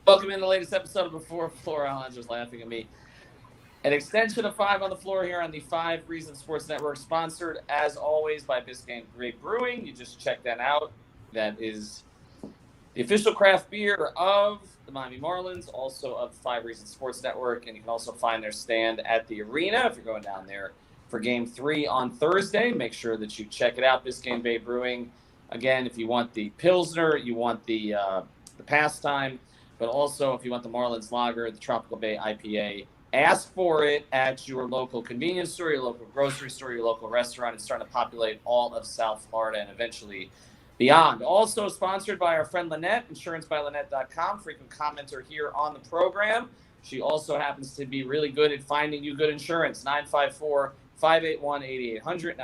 Welcome in the latest episode of Before Floor. Alan's just laughing at me. An extension of 5 on the Floor here on the 5 Reasons Sports Network, sponsored, as always, by Biscayne Great Brewing. You just check that out. That is the official craft beer of the Miami Marlins, also of 5 Reasons Sports Network. And you can also find their stand at the arena if you're going down there for Game 3 on Thursday. Make sure that you check it out, Biscayne Bay Brewing. Again, if you want the Pilsner, you want the pastime, but also if you want the Marlins Lager, the Tropical Bay IPA, ask for it at your local convenience store, your local grocery store, your local restaurant. It's starting to populate all of South Florida and eventually beyond. Also sponsored by our friend Lynette, insurancebylynette.com, frequent commenter here on the program. She also happens to be really good at finding you good insurance. 954-581-8800,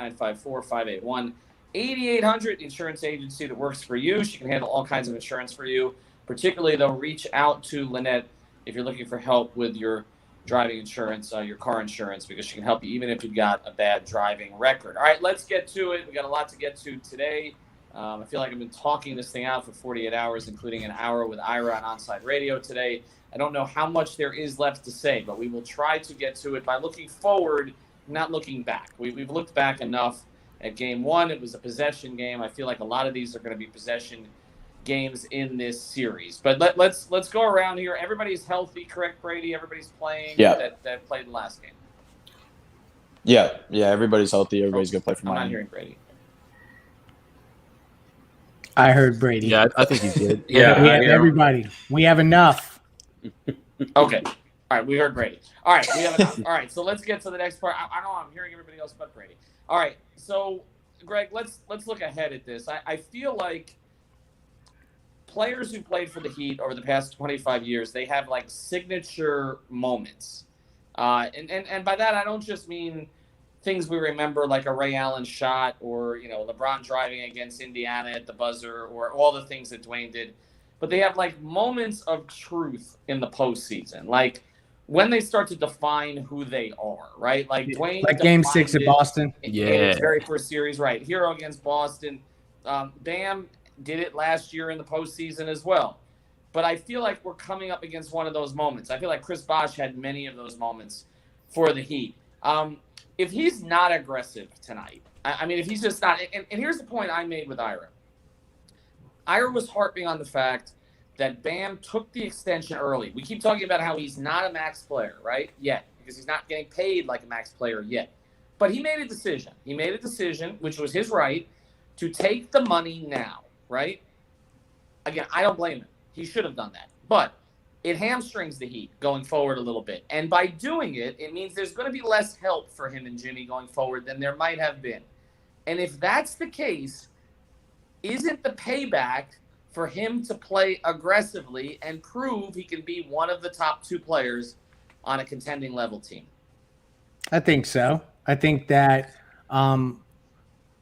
954-581-8800, the insurance agency that works for you. She can handle all kinds of insurance for you. Particularly, though, reach out to Lynette if you're looking for help with your driving insurance, your car insurance, because she can help you even if you've got a bad driving record. All right, let's get to it. We got a lot to get to today. I feel like I've been talking this thing out for 48 hours, including an hour with Ira on Onside Radio today. I don't know how much there is left to say, but we will try to get to it by looking forward, not looking back. We've looked back enough at Game 1. It was a possession game. I feel like a lot of these are going to be possession games in this series. But let's go around here. Everybody's healthy, correct, Brady? Everybody's playing that played the last game. Yeah, everybody's healthy. Everybody's going to play for Miami. I'm not hearing Brady. I heard Brady. Yeah, I think he's good. We have everybody. We have enough. Okay. All right, we heard Brady. All right, we have enough. All right, so let's get to the next part. I know I'm hearing everybody else but Brady. All right, so, Greg, let's look ahead at this. I feel like players who played for the Heat over the past 25 years, they have like signature moments. And by that, I don't just mean things we remember like a Ray Allen shot or, LeBron driving against Indiana at the buzzer or all the things that Dwayne did. But they have like moments of truth in the postseason. Like when they start to define who they are, right? Like Dwayne. Like Game 6 at Boston. In his very first series, right. Hero against Boston. Bam did it last year in the postseason as well. But I feel like we're coming up against one of those moments. I feel like Chris Bosh had many of those moments for the Heat. If he's not aggressive tonight, I mean, if he's just not – and here's the point I made with Ira. Ira was harping on the fact that Bam took the extension early. We keep talking about how he's not a max player, right, yet, because he's not getting paid like a max player yet. But he made a decision. He made a decision, which was his right, to take the money now. Right? Again, I don't blame him. He should have done that. But it hamstrings the Heat going forward a little bit. And by doing it, it means there's going to be less help for him and Jimmy going forward than there might have been. And if that's the case, isn't the payback for him to play aggressively and prove he can be one of the top 2 players on a contending level team? I think so. I think that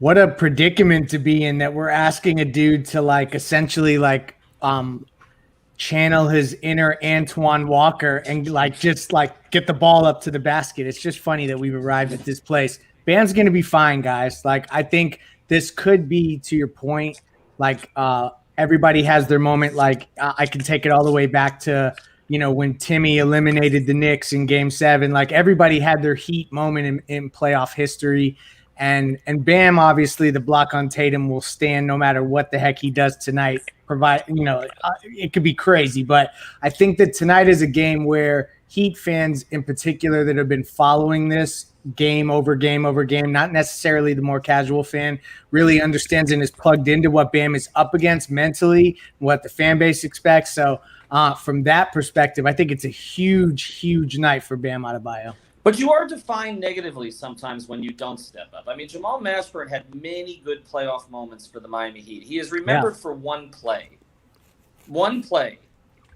what a predicament to be in that we're asking a dude to like essentially like channel his inner Antoine Walker and like just like get the ball up to the basket. It's just funny that we've arrived at this place. Bam's going to be fine, guys. Like I think this could be, to your point, like everybody has their moment. Like I can take it all the way back to, when Timmy eliminated the Knicks in Game 7. Like everybody had their Heat moment in playoff history. And Bam, obviously, the block on Tatum will stand no matter what the heck he does tonight. It could be crazy, but I think that tonight is a game where Heat fans in particular that have been following this game over game over game, not necessarily the more casual fan, really understands and is plugged into what Bam is up against mentally, what the fan base expects. So from that perspective, I think it's a huge, huge night for Bam Adebayo. But you are defined negatively sometimes when you don't step up. I mean, Jamal Mashburn had many good playoff moments for the Miami Heat. He is remembered for one play,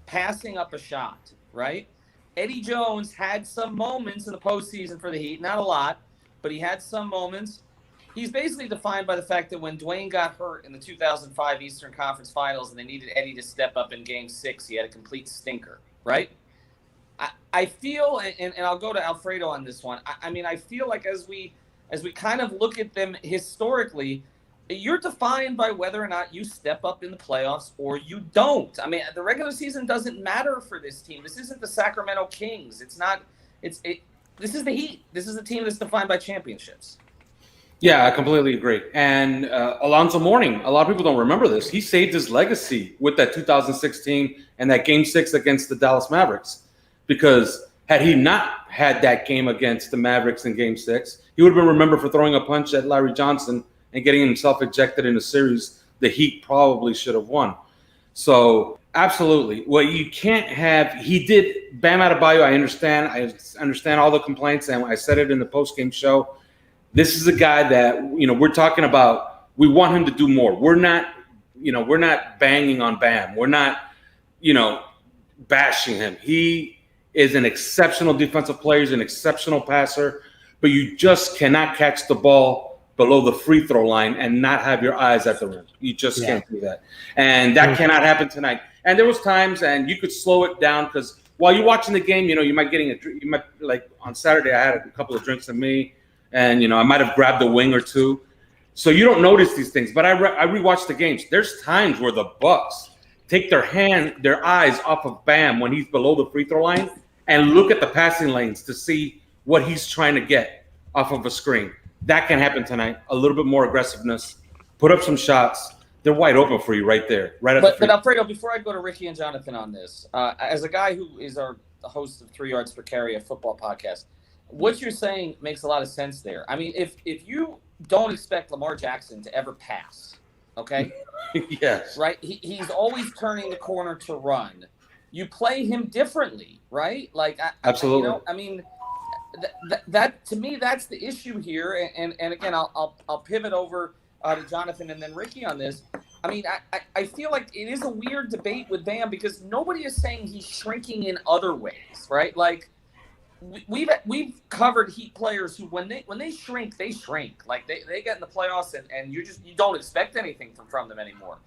passing up a shot, right? Eddie Jones had some moments in the postseason for the Heat, not a lot, but he had some moments. He's basically defined by the fact that when Dwayne got hurt in the 2005 Eastern Conference Finals and they needed Eddie to step up in Game 6, he had a complete stinker, right? I feel, and I'll go to Alfredo on this one. I mean, I feel like as we kind of look at them historically, you're defined by whether or not you step up in the playoffs or you don't. I mean, the regular season doesn't matter for this team. This isn't the Sacramento Kings. It's not. This is the Heat. This is a team that's defined by championships. Yeah, I completely agree. And Alonzo Mourning, a lot of people don't remember this. He saved his legacy with that 2016 and that Game 6 against the Dallas Mavericks. Because had he not had that game against the Mavericks in Game 6, he would have been remembered for throwing a punch at Larry Johnson and getting himself ejected in a series the Heat probably should have won. So, absolutely. What you can't have, he did, Bam Adebayo, I understand all the complaints, and I said it in the post-game show. This is a guy that, we're talking about, we want him to do more. We're not banging on Bam. We're not, bashing him. He is an exceptional defensive player. He's an exceptional passer, but you just cannot catch the ball below the free throw line and not have your eyes at the rim. You just can't do that. And that cannot happen tonight. And there was times, and you could slow it down because while you're watching the game, you might like on Saturday, I had a couple of drinks in me. And, I might have grabbed a wing or two. So you don't notice these things. But I rewatched the games. There's times where the Bucks take their eyes off of Bam when he's below the free throw line and look at the passing lanes to see what he's trying to get off of a screen. That can happen tonight. A little bit more aggressiveness. Put up some shots. They're wide open for you right there. But Alfredo, before I go to Ricky and Jonathan on this, as a guy who is the host of 3 Yards Per Carry, a football podcast, what you're saying makes a lot of sense there. I mean, if you don't expect Lamar Jackson to ever pass, okay? Yes. Right? He's always turning the corner to run. You play him differently, right? Like, absolutely. That to me, that's the issue here. And again, I'll pivot over to Jonathan and then Ricky on this. I mean, I feel like it is a weird debate with Bam because nobody is saying he's shrinking in other ways, right? Like, we've covered Heat players who when they shrink, they shrink. Like they get in the playoffs and you don't expect anything from them anymore.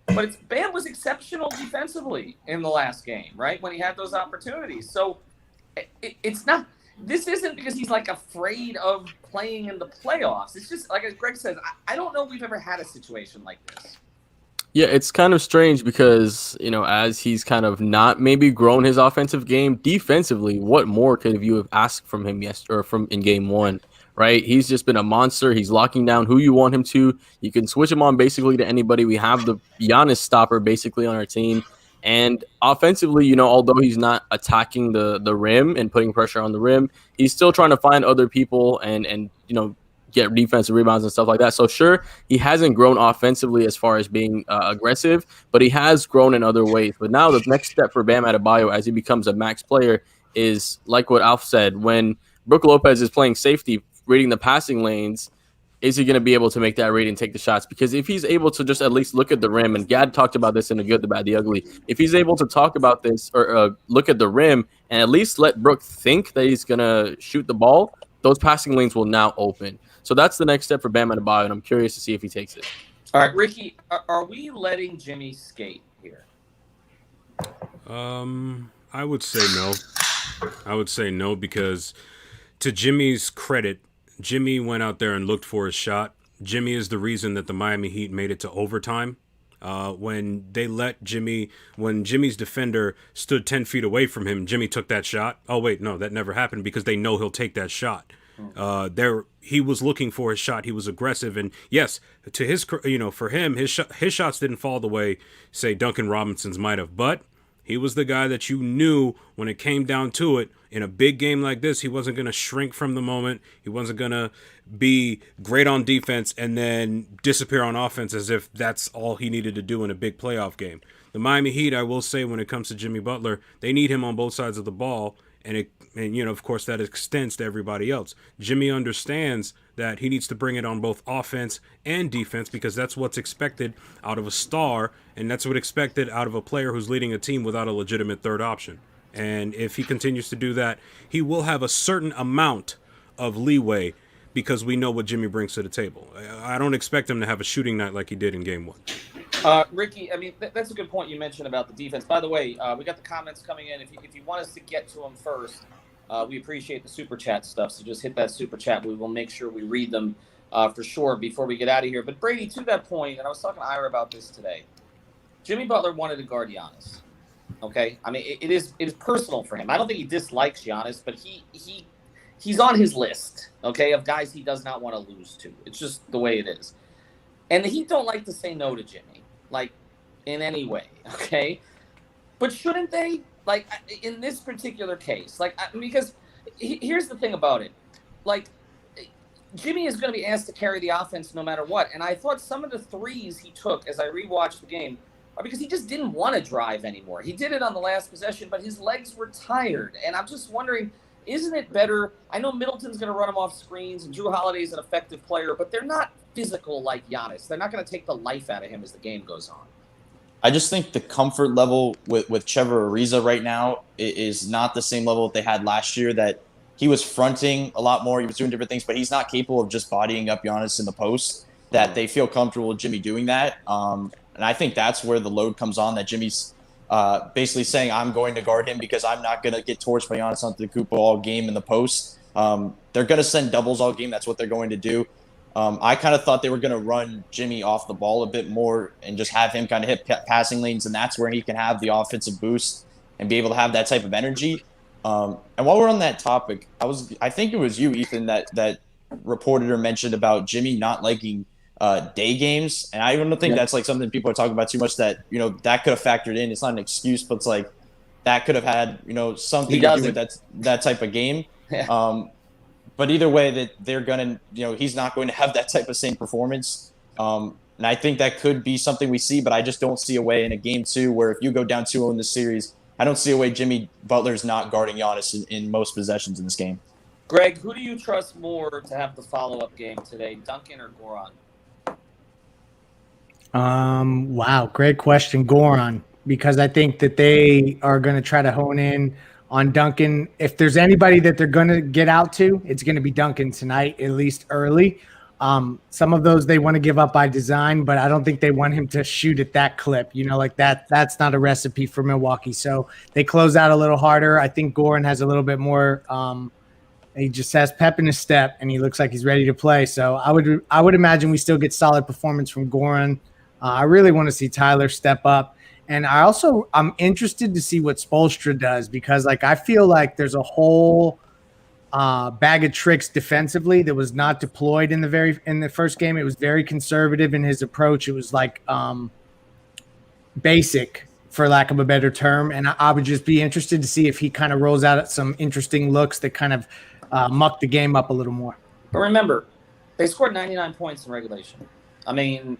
But Bam was exceptional defensively in the last game, right? When he had those opportunities. So it's not. This isn't because he's like afraid of playing in the playoffs. It's just like as Greg says, I don't know if we've ever had a situation like this. Yeah, it's kind of strange because, as he's kind of not maybe grown his offensive game defensively, what more could you have asked from him in game 1, right? He's just been a monster. He's locking down who you want him to. You can switch him on basically to anybody. We have the Giannis stopper basically on our team. And offensively, although he's not attacking the rim and putting pressure on the rim, he's still trying to find other people and get defensive rebounds and stuff like that. So sure, he hasn't grown offensively as far as being aggressive, but he has grown in other ways. But now the next step for Bam Adebayo as he becomes a max player is like what Alf said, when Brook Lopez is playing safety, reading the passing lanes, is he going to be able to make that read and take the shots? Because if he's able to just at least look at the rim, and Gad talked about this in The Good, the Bad, the Ugly, if he's able to talk about this or look at the rim and at least let Brook think that he's going to shoot the ball, those passing lanes will now open. So that's the next step for Bam Adebayo, and I'm curious to see if he takes it. All right, Ricky, are we letting Jimmy skate here? I would say no. I would say no because to Jimmy's credit, Jimmy went out there and looked for his shot. Jimmy is the reason that the Miami Heat made it to overtime. When Jimmy's defender stood 10 feet away from him, Jimmy took that shot. Oh, wait, no, that never happened because they know he'll take that shot. He was looking for his shot. He was aggressive, and yes, to his, for him, his shots didn't fall the way, say, Duncan Robinson's might have, but he was the guy that you knew when it came down to it. In a big game like this, he wasn't going to shrink from the moment. He wasn't going to be great on defense and then disappear on offense as if that's all he needed to do in a big playoff game. The Miami Heat, I will say, when it comes to Jimmy Butler, they need him on both sides of the ball, and of course, that extends to everybody else. Jimmy understands that he needs to bring it on both offense and defense because that's what's expected out of a star, and that's what's expected out of a player who's leading a team without a legitimate third option. And if he continues to do that, he will have a certain amount of leeway because we know what Jimmy brings to the table. I don't expect him to have a shooting night like he did in game 1. Ricky, I mean, that's a good point you mentioned about the defense. By the way, we got the comments coming in. If you want us to get to them first, we appreciate the Super Chat stuff. So just hit that Super Chat. We will make sure we read them for sure before we get out of here. But Brady, to that point, and I was talking to Ira about this today, Jimmy Butler wanted to guard Giannis. Okay? I mean, it is personal for him. I don't think he dislikes Giannis, but he's on his list, okay, of guys he does not want to lose to. It's just the way it is. And the Heat don't like to say no to Jimmy, like, in any way, okay? But shouldn't they? Like, in this particular case, like, because here's the thing about it. Like, Jimmy is going to be asked to carry the offense no matter what. And I thought some of the threes he took as I rewatched the game are because he just didn't want to drive anymore. He did it on the last possession, but his legs were tired. And I'm just wondering, isn't it better? I know Middleton's going to run him off screens, and Drew Holiday's an effective player, but they're not physical like Giannis. They're not going to take the life out of him as the game goes on. I just think the comfort level with Trevor Ariza right now is not the same level that they had last year, that he was fronting a lot more. He was doing different things, but he's not capable of just bodying up Giannis in the post, that they feel comfortable with Jimmy doing that. And I think that's where the load comes on, that Jimmy's basically saying, I'm going to guard him because I'm not going to get torched by Giannis Antetokounmpo all game in the post. They're going to send doubles all game. That's what they're going to do. I kind of thought they were going to run Jimmy off the ball a bit more and just have him kind of hit passing lanes, and that's where he can have the offensive boost and be able to have that type of energy. And while we're on that topic, I think it was you, Ethan, that reported or mentioned about Jimmy not liking day games, and I don't think that's like something people are talking about too much, that, you know, that could have factored in. It's not an excuse, but it's like that could have had, you know, something to do with that type of game. Yeah. But either way, that they're gonna, you know, he's not going to have that type of same performance. And I think that could be something we see, but I just don't see a way in a game 2 where if you go down 2-0 in the series, I don't see a way Jimmy Butler's not guarding Giannis in most possessions in this game. Greg, who do you trust more to have the follow-up game today, Duncan or Goran? Wow, great question, Goran, because I think that they are going to try to hone in on Duncan. If there's anybody that they're going to get out to, it's going to be Duncan tonight, at least early. Some of those they want to give up by design, but I don't think they want him to shoot at that clip. You know, like that's not a recipe for Milwaukee. So they close out a little harder. I think Goran has a little bit more. He just has pep in his step, and he looks like he's ready to play. So I would imagine we still get solid performance from Goran. I really want to see Tyler step up. And I'm interested to see what Spoelstra does, because like I feel like there's a whole bag of tricks defensively that was not deployed in the first game. It was very conservative in his approach. It was like basic, for lack of a better term. And I would just be interested to see if he kind of rolls out some interesting looks that kind of muck the game up a little more. But remember, they scored 99 points in regulation. I mean,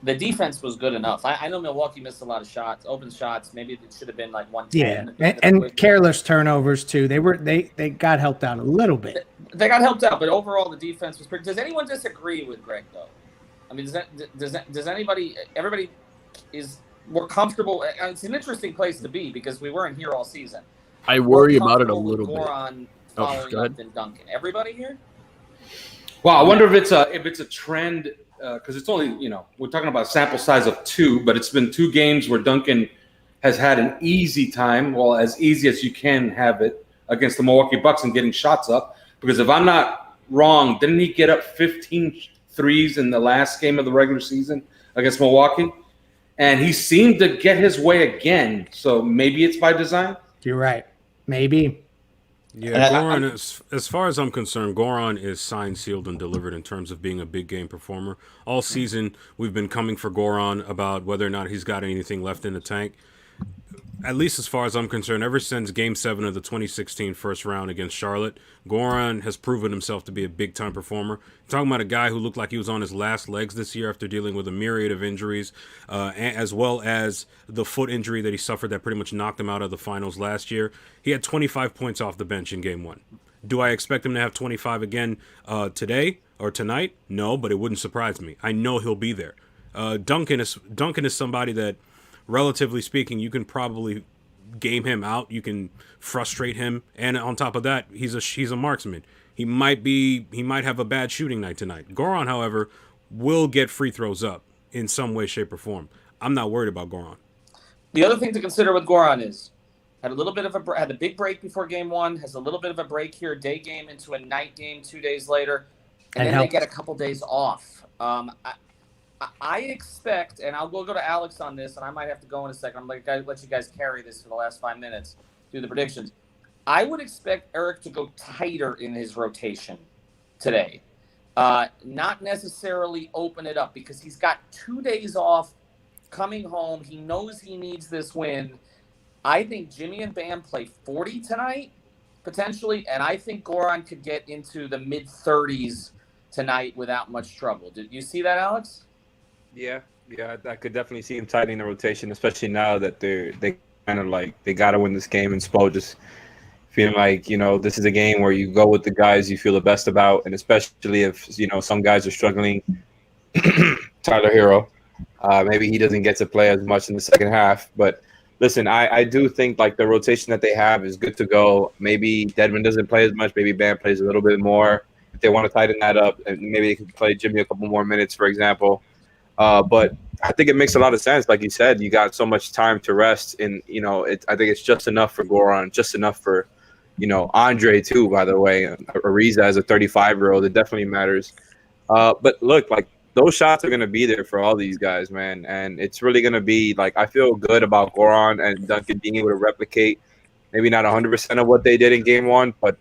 the defense was good enough. I know Milwaukee missed a lot of shots, open shots. Maybe it should have been like 110. Yeah, and careless turnovers too. They got helped out a little bit. They got helped out, but overall the defense was pretty. Does anyone disagree with Greg though? I mean, does anybody? Everybody is more comfortable. It's an interesting place to be because we weren't here all season. I worry about it a little bit. Goran following up than Duncan. Everybody here? Well, I wonder if it's a trend. Because it's only, you know, we're talking about a sample size of 2, but it's been 2 games where Duncan has had an easy time, well, as easy as you can have it, against the Milwaukee Bucks and getting shots up. Because if I'm not wrong, didn't he get up 15 threes in the last game of the regular season against Milwaukee? And he seemed to get his way again. So maybe it's by design? You're right. Maybe. Yeah, Goran, as far as I'm concerned, Goran is signed, sealed, and delivered in terms of being a big game performer. All season, we've been coming for Goran about whether or not he's got anything left in the tank. At least as far as I'm concerned, ever since Game 7 of the 2016 first round against Charlotte, Goran has proven himself to be a big-time performer. I'm talking about a guy who looked like he was on his last legs this year after dealing with a myriad of injuries, as well as the foot injury that he suffered that pretty much knocked him out of the finals last year. He had 25 points off the bench in Game 1. Do I expect him to have 25 again today or tonight? No, but it wouldn't surprise me. I know he'll be there. Duncan is somebody that, relatively speaking, you can probably game him out. You can frustrate him, and on top of that, he's a marksman. He might have a bad shooting night tonight. Goran, however, will get free throws up in some way, shape, or form. I'm not worried about Goran. The other thing to consider with Goran is had a big break before Game 1, has a little bit of a break here, day game into a night game 2 days later. and then they get a couple days off. I expect, and we'll go to Alex on this, and I might have to go in a second. I'm going to let you guys carry this for the last 5 minutes, do the predictions. I would expect Eric to go tighter in his rotation today. Not necessarily open it up, because he's got 2 days off coming home. He knows he needs this win. I think Jimmy and Bam play 40 tonight, potentially, and I think Goran could get into the mid-30s tonight without much trouble. Did you see that, Alex? Yeah, I could definitely see him tightening the rotation, especially now that they kind of like they got to win this game, and Spo just feeling like, this is a game where you go with the guys you feel the best about, and especially if, some guys are struggling. Tyler Hero, maybe he doesn't get to play as much in the second half, but listen, I do think like the rotation that they have is good to go. Maybe Dedmon doesn't play as much, maybe Bam plays a little bit more. If they want to tighten that up, and maybe they can play Jimmy a couple more minutes, for example. But I think it makes a lot of sense. Like you said, you got so much time to rest, and I think it's just enough for Goran, just enough for Andre too. By the way, Ariza as a 35-year-old, it definitely matters. But look, like those shots are gonna be there for all these guys, man, and it's really gonna be like I feel good about Goran and Duncan being able to replicate, maybe not 100% of what they did in Game 1, but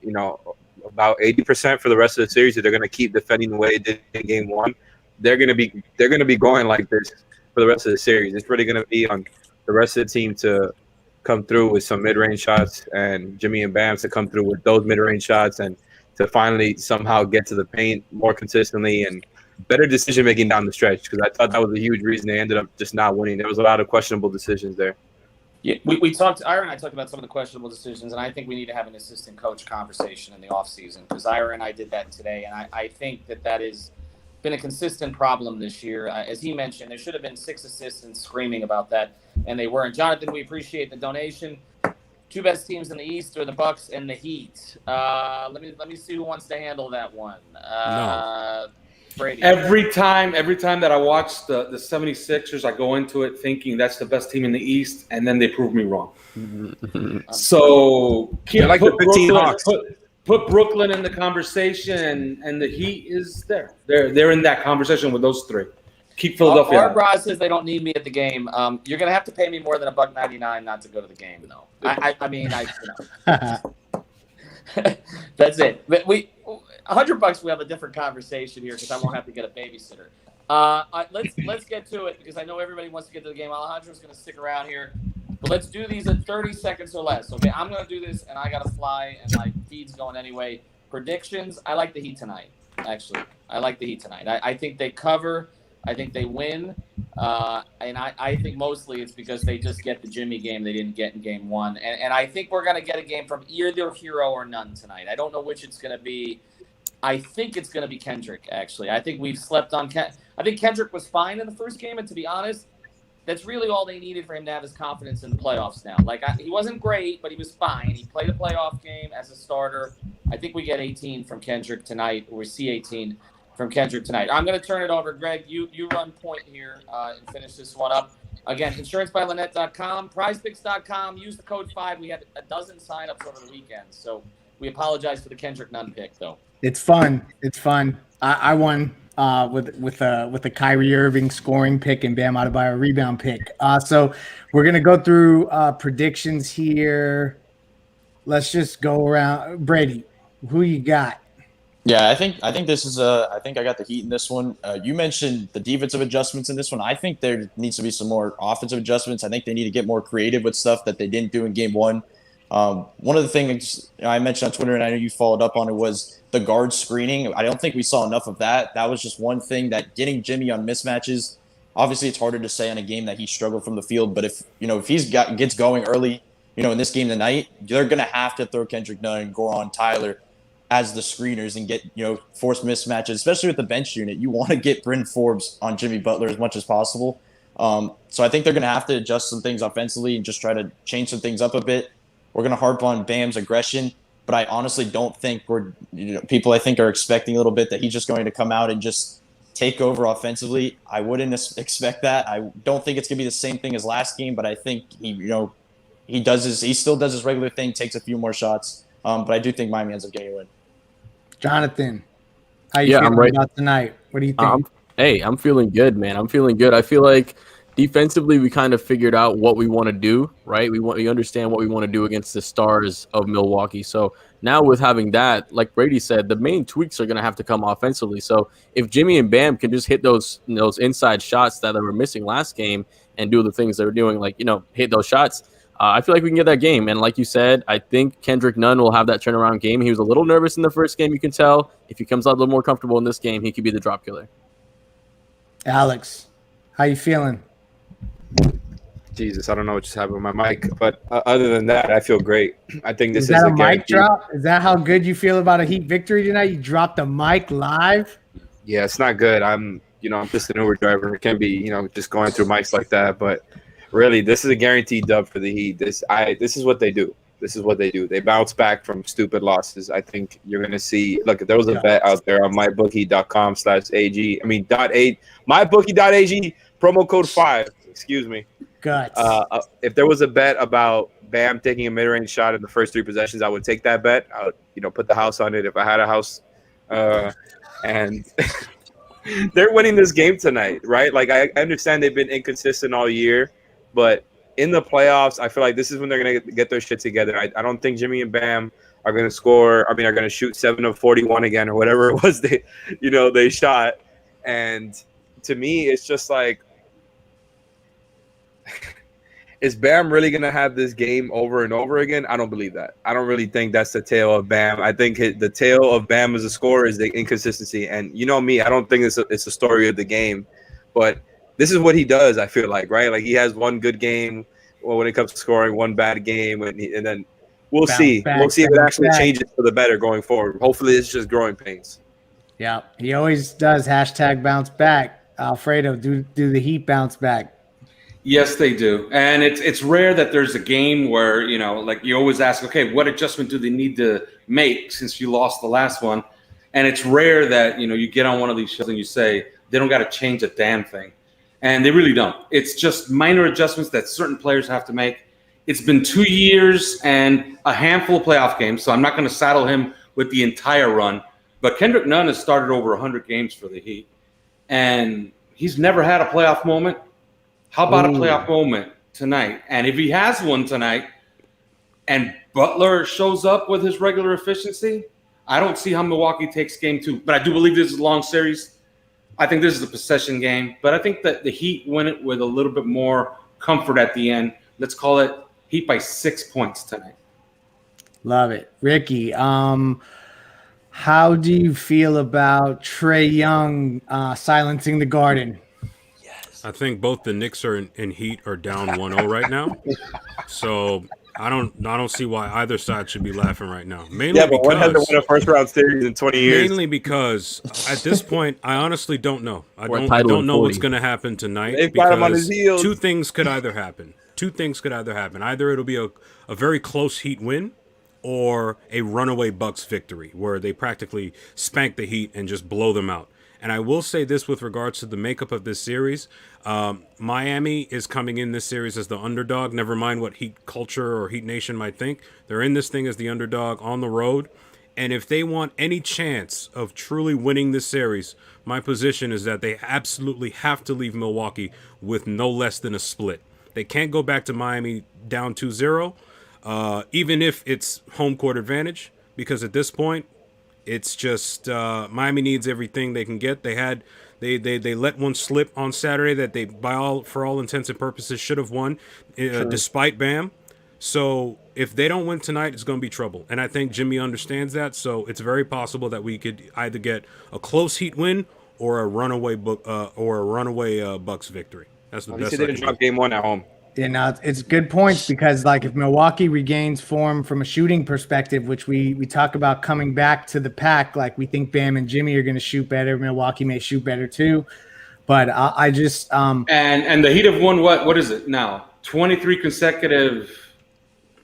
about 80% for the rest of the series. That they're gonna keep defending the way they did in Game 1. They're gonna be going like this for the rest of the series. It's really gonna be on the rest of the team to come through with some mid-range shots, and Jimmy and Bam to come through with those mid-range shots, and to finally somehow get to the paint more consistently and better decision making down the stretch. Because I thought that was a huge reason they ended up just not winning. There was a lot of questionable decisions there. Yeah, we talked. Ira and I talked about some of the questionable decisions, and I think we need to have an assistant coach conversation in the offseason, because Ira and I did that today, and I think that is been a consistent problem this year. As he mentioned, there should have been 6 assistants screaming about that, and they weren't. Jonathan, we appreciate the donation. 2 best teams in the East are the Bucks and the Heat. Let me see who wants to handle that one. Brady. Every time that I watch the 76ers, I go into it thinking that's the best team in the East, and then they prove me wrong. So like the 15 Hawks. Put Brooklyn in the conversation, and the Heat is there. They're in that conversation with those 3. Keep Philadelphia. Art Bra says they don't need me at the game. You're gonna have to pay me more than $1.99 not to go to the game, though. I mean, that's it. But $100, we have a different conversation here, because I won't have to get a babysitter. Let's get to it, because I know everybody wants to get to the game. Alejandro's gonna stick around here. But let's do these in 30 seconds or less. Okay, I'm going to do this, and I got to fly, and my feed's going anyway. Predictions, I like the Heat tonight, actually. I like the Heat tonight. I think they cover. I think they win. And I think mostly it's because they just get the Jimmy game they didn't get in Game 1. And I think we're going to get a game from either Hero or none tonight. I don't know which it's going to be. I think it's going to be Kendrick, actually. I think we've slept on I think Kendrick was fine in the first game, and to be honest, that's really all they needed for him to have his confidence in the playoffs now. He wasn't great, but he was fine. He played a playoff game as a starter. I think we get 18 from Kendrick tonight, or we see 18 from Kendrick tonight. I'm going to turn it over. Greg, you run point here and finish this one up. Again, insurancebyLynette.com, prizepicks.com. Use the code 5. We had a dozen signups over the weekend, so we apologize for the Kendrick Nunn pick, though. It's fun. I won with a Kyrie Irving scoring pick and Bam Adebayo rebound pick. So we're gonna go through predictions here. Let's just go around. Brady, who you got? Yeah, I think this is I think I got the Heat in this one. You mentioned the defensive adjustments in this one. I think there needs to be some more offensive adjustments. I think they need to get more creative with stuff that they didn't do in Game 1. One of the things I mentioned on Twitter, and I know you followed up on it, was the guard screening. I don't think we saw enough of that. That was just one thing, that getting Jimmy on mismatches. Obviously, it's harder to say on a game that he struggled from the field, but if he's gets going early, in this game tonight, they're gonna have to throw Kendrick Nunn, Goran, Tyler as the screeners and get force mismatches, especially with the bench unit. You want to get Bryn Forbes on Jimmy Butler as much as possible. So I think they're gonna have to adjust some things offensively and just try to change some things up a bit. We're going to harp on Bam's aggression, but I honestly don't think people I think are expecting a little bit that he's just going to come out and just take over offensively. I wouldn't expect that. I don't think it's going to be the same thing as last game, but I think he still does his regular thing, takes a few more shots. But I do think Miami ends up getting a win. Jonathan. How you feeling about tonight? What do you think? I'm feeling good, man. I'm feeling good. I feel like defensively we kind of figured out what we want to do, right? We understand what we want to do against the Stars of Milwaukee. So now with having that, like Brady said, the main tweaks are going to have to come offensively. So if Jimmy and Bam can just hit those inside shots that they were missing last game and do the things they were doing, like, hit those shots, I feel like we can get that game. And like you said, I think Kendrick Nunn will have that turnaround game. He was a little nervous in the first game, you can tell. If he comes out a little more comfortable in this game, he could be the drop killer. Alex, how you feeling? Jesus, I don't know what just happened with my mic, but other than that, I feel great. I think this is that a mic drop? Is that how good you feel about a Heat victory tonight? You dropped the mic live? Yeah, it's not good. I'm just an Uber driver. It can be, just going through mics like that, but really, this is a guaranteed dub for the Heat. This is what they do. This is what they do. They bounce back from stupid losses. I think you're going to see. Look, there was a bet out there on mybookie.com/ag. I mean, mybookie.ag, promo code 5. Excuse me. Guts. If there was a bet about Bam taking a mid-range shot in the first 3 possessions, I would take that bet. I would, put the house on it if I had a house. And they're winning this game tonight, right? Like, I understand they've been inconsistent all year. But in the playoffs, I feel like this is when they're going to get their shit together. I don't think Jimmy and Bam are going to score. I mean, are going to shoot 7 of 41 again or whatever it was they shot. And to me, it's just like, is Bam really going to have this game over and over again? I don't believe that. I don't really think that's the tale of Bam. I think the tale of Bam as a scorer is the inconsistency. And you know me, I don't think it's a story of the game. But this is what he does, I feel like, right? Like, he has one good game when it comes to scoring, one bad game, and then we'll see. We'll see if it actually changes for the better going forward. Hopefully, it's just growing pains. Yeah, he always does #bounce back. Alfredo, do the Heat bounce back? Yes, they do. And it's rare that there's a game where, like you always ask, okay, what adjustment do they need to make since you lost the last one? And it's rare that, you get on one of these shows and you say, they don't got to change a damn thing. And they really don't. It's just minor adjustments that certain players have to make. It's been 2 years and a handful of playoff games, so I'm not going to saddle him with the entire run. But Kendrick Nunn has started over 100 games for the Heat, and he's never had a playoff moment. How about a playoff moment tonight? And if he has one tonight and Butler shows up with his regular efficiency, I don't see how Milwaukee takes game 2. But I do believe this is a long series. I think this is a possession game, but I think that the Heat win it with a little bit more comfort at the end. Let's call it Heat by 6 points tonight. Love it. Ricky, how do you feel about Trae Young silencing the Garden? I think both the Knicks and Heat are down 1-0 right now. So I don't see why either side should be laughing right now. Mainly but one hasn't won a first-round series in 20 years. Mainly because at this point, I honestly don't know. I don't know what's going to happen tonight. They've got him on his heels. Two things could either happen. Either it'll be a very close Heat win or a runaway Bucks victory where they practically spank the Heat and just blow them out. And I will say this with regards to the makeup of this series. Miami is coming in this series as the underdog. Never mind what Heat culture or Heat Nation might think. They're in this thing as the underdog on the road. And if they want any chance of truly winning this series, my position is that they absolutely have to leave Milwaukee with no less than a split. They can't go back to Miami down 2-0, even if it's home court advantage, because at this point, it's just Miami needs everything they can get. They let one slip on Saturday that they, for all intents and purposes, should have won, despite Bam. So if they don't win tonight, it's going to be trouble. And I think Jimmy understands that. So it's very possible that we could either get a close Heat win or a runaway Bucks victory. That's the best. They didn't drop game 1 at home. Yeah, no, it's good points because, like, if Milwaukee regains form from a shooting perspective, which we talk about coming back to the pack, like we think Bam and Jimmy are going to shoot better. Milwaukee may shoot better too, but I just and the Heat have won what is it now? 23 consecutive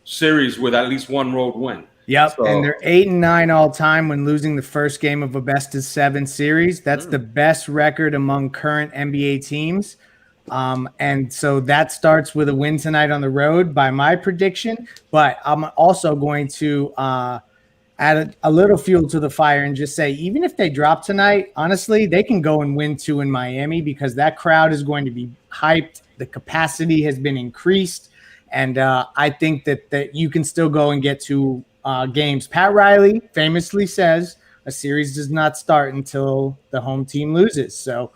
series with at least one road win. Yep, so, and they're 8-9 all time when losing the first game of a best-of-7 series. That's the best record among current NBA teams. And so that starts with a win tonight on the road by my prediction, but I'm also going to add a little fuel to the fire and just say, even if they drop tonight, honestly, they can go and win 2 in Miami because that crowd is going to be hyped. The capacity has been increased. And I think that you can still go and get 2 games. Pat Riley famously says a series does not start until the home team loses. So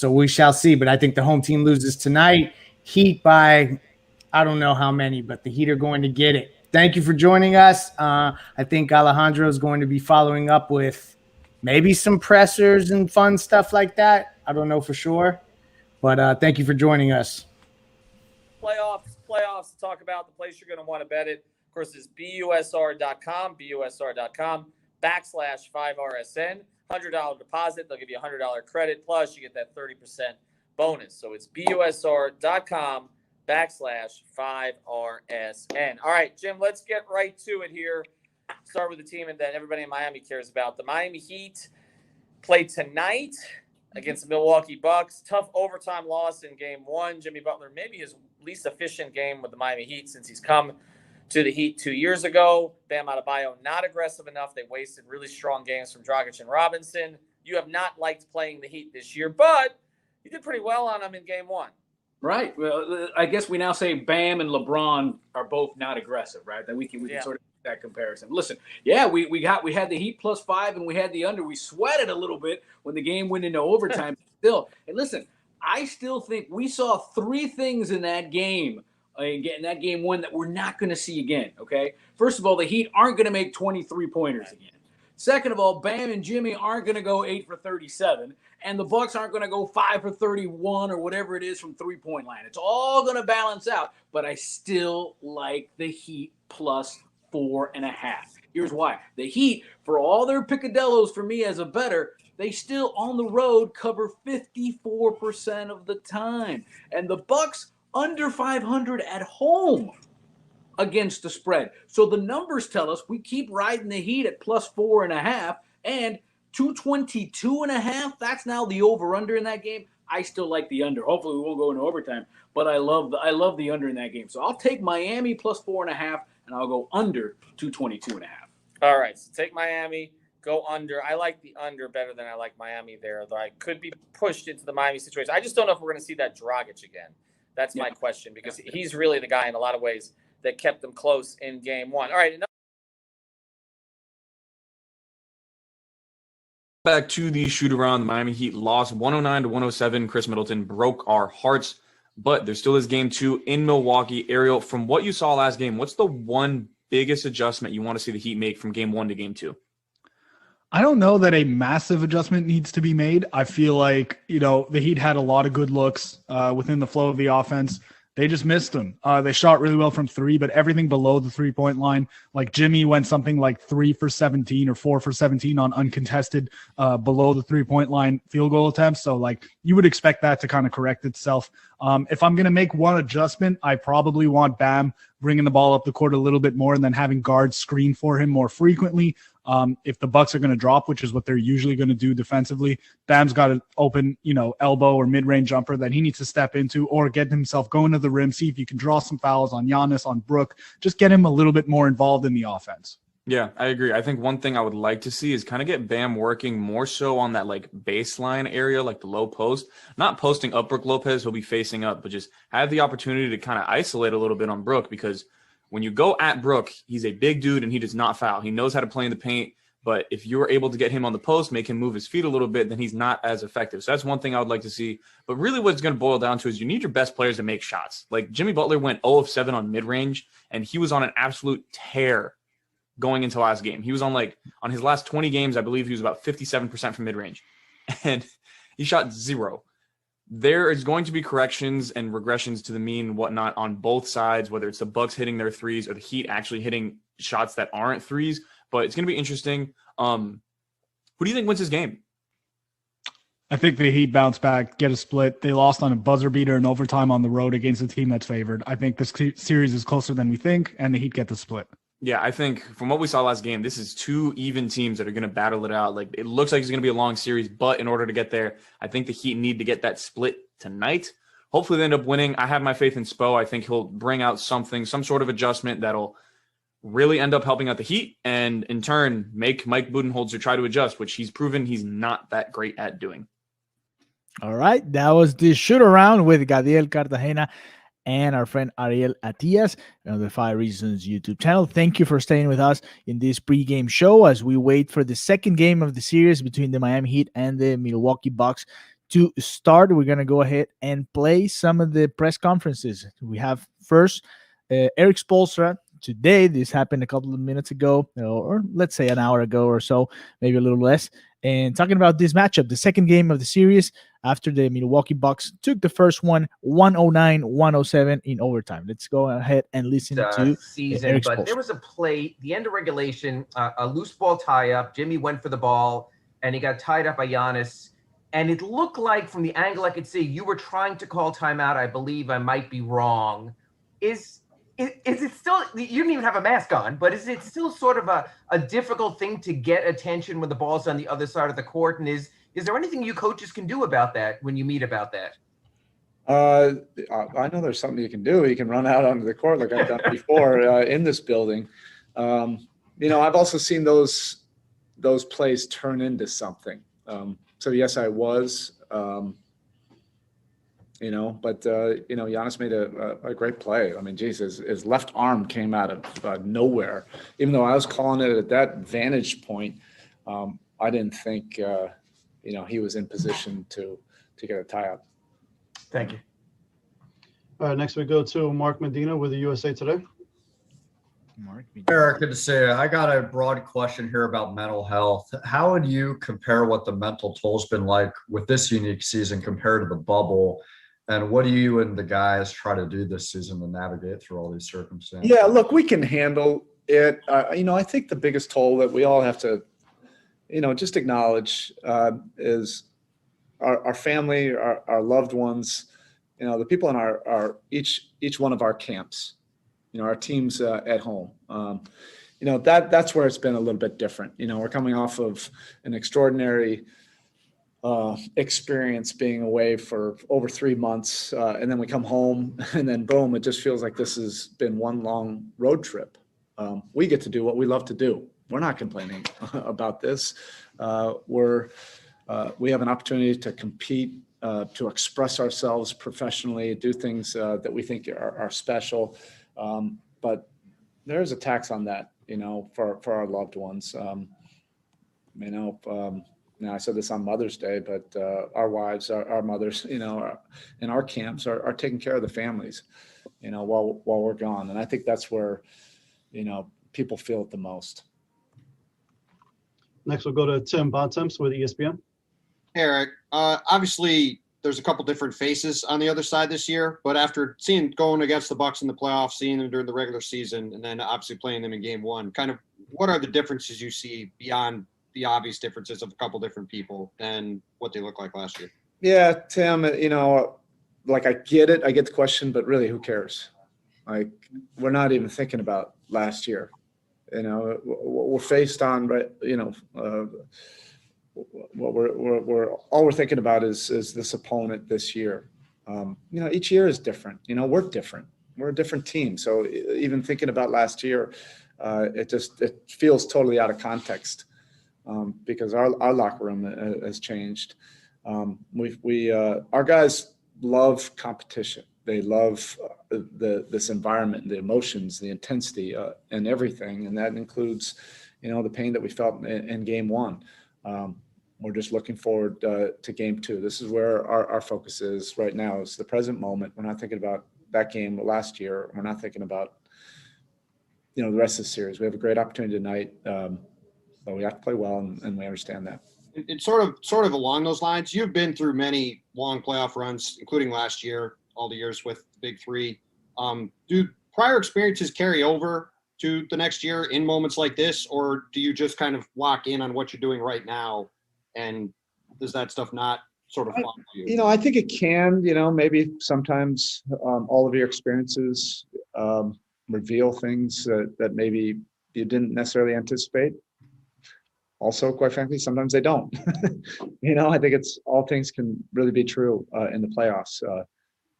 we shall see. But I think the home team loses tonight. Heat by I don't know how many, but the Heat are going to get it. Thank you for joining us. I think Alejandro is going to be following up with maybe some pressers and fun stuff like that. I don't know for sure. But thank you for joining us. Playoffs to talk about. The place you're going to want to bet it, of course, is busr.com, busr.com/5RSN. $100 deposit. They'll give you a $100 credit. Plus, you get that 30% bonus. So it's busr.com/5RSN. All right, Jim, let's get right to it here. Start with the team that everybody in Miami cares about. The Miami Heat play tonight against the Milwaukee Bucks. Tough overtime loss in game 1. Jimmy Butler, maybe his least efficient game with the Miami Heat since he's come to the Heat 2 years ago. Bam Adebayo not aggressive enough. They wasted really strong games from Dragic and Robinson. You have not liked playing the Heat this year, but you did pretty well on them in game 1. Right. Well, I guess we now say Bam and LeBron are both not aggressive, right? That we can sort of make that comparison. Listen, yeah, we had the Heat +5 and we had the under. We sweated a little bit when the game went into overtime. Still, and listen, I still think we saw 3 things in that game. In that game 1 that we're not going to see again, okay? First of all, the Heat aren't going to make 23-pointers again. Second of all, Bam and Jimmy aren't going to go 8 for 37, and the Bucks aren't going to go 5 for 31 or whatever it is from three-point line. It's all going to balance out, but I still like the Heat +4.5. Here's why. The Heat, for all their picadillos for me as a bettor, they still on the road cover 54% of the time. And the Bucks under 500 at home against the spread. So the numbers tell us we keep riding the Heat at +4.5 and 222.5. That's now the over/under in that game. I still like the under. Hopefully we won't go into overtime, but I love the under in that game. So I'll take Miami +4.5 and I'll go under 222.5. All right, so take Miami, go under. I like the under better than I like Miami there, though I could be pushed into the Miami situation. I just don't know if we're going to see that Dragic again. That's my question, because he's really the guy in a lot of ways that kept them close in game 1. All right. Back to the shoot around. The Miami Heat lost 109-107. Chris Middleton broke our hearts, but there still is game 2 in Milwaukee. Ariel, from what you saw last game, what's the one biggest adjustment you want to see the Heat make from game 1 to game 2? I don't know that a massive adjustment needs to be made. I feel like, the Heat had a lot of good looks within the flow of the offense. They just missed them. They shot really well from 3, but everything below the 3-point line, like Jimmy went something like 3 for 17 or 4 for 17 on uncontested below the 3-point line field goal attempts. So you would expect that to kind of correct itself. If I'm going to make one adjustment, I probably want Bam bringing the ball up the court a little bit more and then having guards screen for him more frequently. If the Bucks are going to drop, which is what they're usually going to do defensively, Bam's got an open, elbow or mid-range jumper that he needs to step into or get himself going to the rim, see if you can draw some fouls on Giannis, on Brook, just get him a little bit more involved in the offense. Yeah, I agree. I think one thing I would like to see is kind of get Bam working more so on that baseline area, like the low post, not posting up Brook Lopez, he'll be facing up, but just have the opportunity to kind of isolate a little bit on Brook, because when you go at Brook, he's a big dude and he does not foul. He knows how to play in the paint, but if you're able to get him on the post, make him move his feet a little bit, then he's not as effective. So that's one thing I would like to see. But really what it's going to boil down to is you need your best players to make shots. Like Jimmy Butler went 0 of 7 on mid-range, and he was on an absolute tear going into last game. He was on his last 20 games, I believe he was about 57% from mid-range, and he shot 0. There is going to be corrections and regressions to the mean and whatnot on both sides, whether it's the Bucks hitting their threes or the Heat actually hitting shots that aren't threes. But it's going to be interesting. Who do you think wins this game? I think the Heat bounce back, get a split. They lost on a buzzer beater in overtime on the road against a team that's favored. I think this series is closer than we think, and the Heat get the split. Yeah, I think from what we saw last game, this is 2 even teams that are going to battle it out. It looks like it's going to be a long series, but in order to get there, I think the Heat need to get that split tonight. Hopefully they end up winning. I have my faith in Spo. I think he'll bring out some sort of adjustment that'll really end up helping out the Heat and in turn make Mike Budenholzer try to adjust, which he's proven he's not that great at doing. All right. That was the shoot around with Gadiel Cartagena and our friend Ariel Atias on the 5 Reasons YouTube channel. Thank you for staying with us in this pregame show as we wait for the second game of the series between the Miami Heat and the Milwaukee Bucks to start. We're going to go ahead and play some of the press conferences. We have first Eric Spoelstra. Today, this happened a couple of minutes ago, or let's say an hour ago or so, maybe a little less, and talking about this matchup, the second game of the series after the Milwaukee Bucks took the first one 109-107 in overtime. Let's go ahead and listen to season, Eric but Spoelstra. there was a play, the end of regulation, a loose ball tie-up. Jimmy went for the ball, and he got tied up by Giannis, and it looked like from the angle I could see, you were trying to call timeout. I believe I might be wrong. Is it still, you didn't even have a mask on, but is it still sort of a difficult thing to get attention when the ball's on the other side of the court? And is there anything you coaches can do about that when you meet about that? I know there's something you can do. You can run out onto the court like I've done before in this building. I've also seen those plays turn into something. So yes, I was. But Giannis made a great play. I mean, Jesus, his left arm came out of nowhere. Even though I was calling it at that vantage point, I didn't think, he was in position to get a tie-up. Thank you. All right, next we go to Mark Medina with the USA Today. Eric, good to see you. I got a broad question here about mental health. How would you compare what the mental toll's been like with this unique season compared to the bubble? And what do you and the guys try to do this season to navigate through all these circumstances? Yeah, look, we can handle it. I think the biggest toll that we all have to, just acknowledge is our family, our loved ones, the people in our each one of our camps, our teams at home. That's where it's been a little bit different. We're coming off of an extraordinary experience being away for over 3 months, and then we come home and then boom, it just feels like this has been one long road trip. We get to do what we love to do. We're not complaining about this. We have an opportunity to compete, to express ourselves professionally, do things that we think are special. But there's a tax on that, for our loved ones. Now I said this on Mother's Day, but our wives, our mothers, in our camps are taking care of the families, while we're gone. And I think that's where, people feel it the most. Next we'll go to Tim Bontemps with ESPN. Eric, obviously there's a couple different faces on the other side this year, but after going against the Bucks in the playoffs, seeing them during the regular season, and then obviously playing them in game one, kind of what are the differences you see beyond the obvious differences of a couple different people than what they look like last year? Yeah, Tim, like I get it. I get the question, but really who cares? Like we're not even thinking about last year. We're faced on, what we're thinking about is this opponent this year. Each year is different. We're different. We're a different team. So even thinking about last year, it feels totally out of context. Because our locker room has changed. Our guys love competition. They love this environment, the emotions, the intensity, and everything. And that includes, the pain that we felt in game one. We're just looking forward to game two. This is where our focus is right now. It's the present moment. We're not thinking about that game last year. We're not thinking about, the rest of the series. We have a great opportunity tonight. But we have to play well, and we understand that. It's sort of along those lines. You've been through many long playoff runs, including last year, all the years with the Big Three. Do prior experiences carry over to the next year in moments like this, or do you just kind of lock in on what you're doing right now, and does that stuff not sort of follow you? I think it can. Maybe sometimes all of your experiences reveal things that maybe you didn't necessarily anticipate. Also, quite frankly, sometimes they don't. I think all things can really be true in the playoffs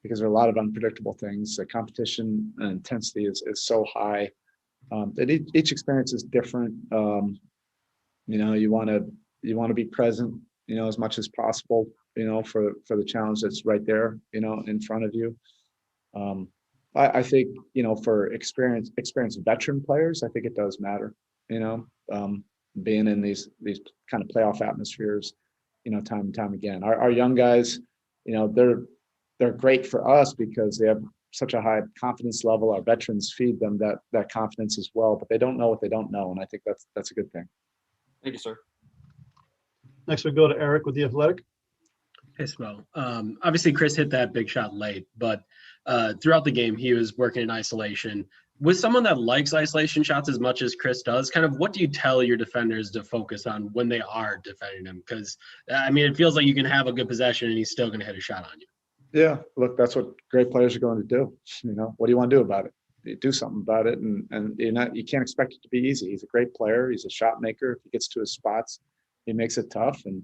because there are a lot of unpredictable things. The competition and intensity is so high. And each experience is different. You know, you want to be present, you know, as much as possible, you know, for the challenge that's right there, you know, in front of you. I think, you know, for experienced veteran players, I think it does matter, you know, being in these kind of playoff atmospheres, you know, time and time again. Our young guys, you know, they're great for us because they have such a high confidence level. Our veterans feed them that confidence as well, but they don't know what they don't know, and I think that's a good thing. Thank you, sir. Next we go to Eric with The Athletic. Hey, Smo. Obviously, Chris hit that big shot late, but throughout the game, he was working in isolation. With someone that likes isolation shots as much as Chris does, kind of what do you tell your defenders to focus on when they are defending him? Because, I mean, it feels like you can have a good possession and he's still going to hit a shot on you. Yeah, look, that's what great players are going to do. You know, what do you want to do about it? You do something about it, and you can't expect it to be easy. He's a great player. He's a shot maker. If he gets to his spots, he makes it tough, and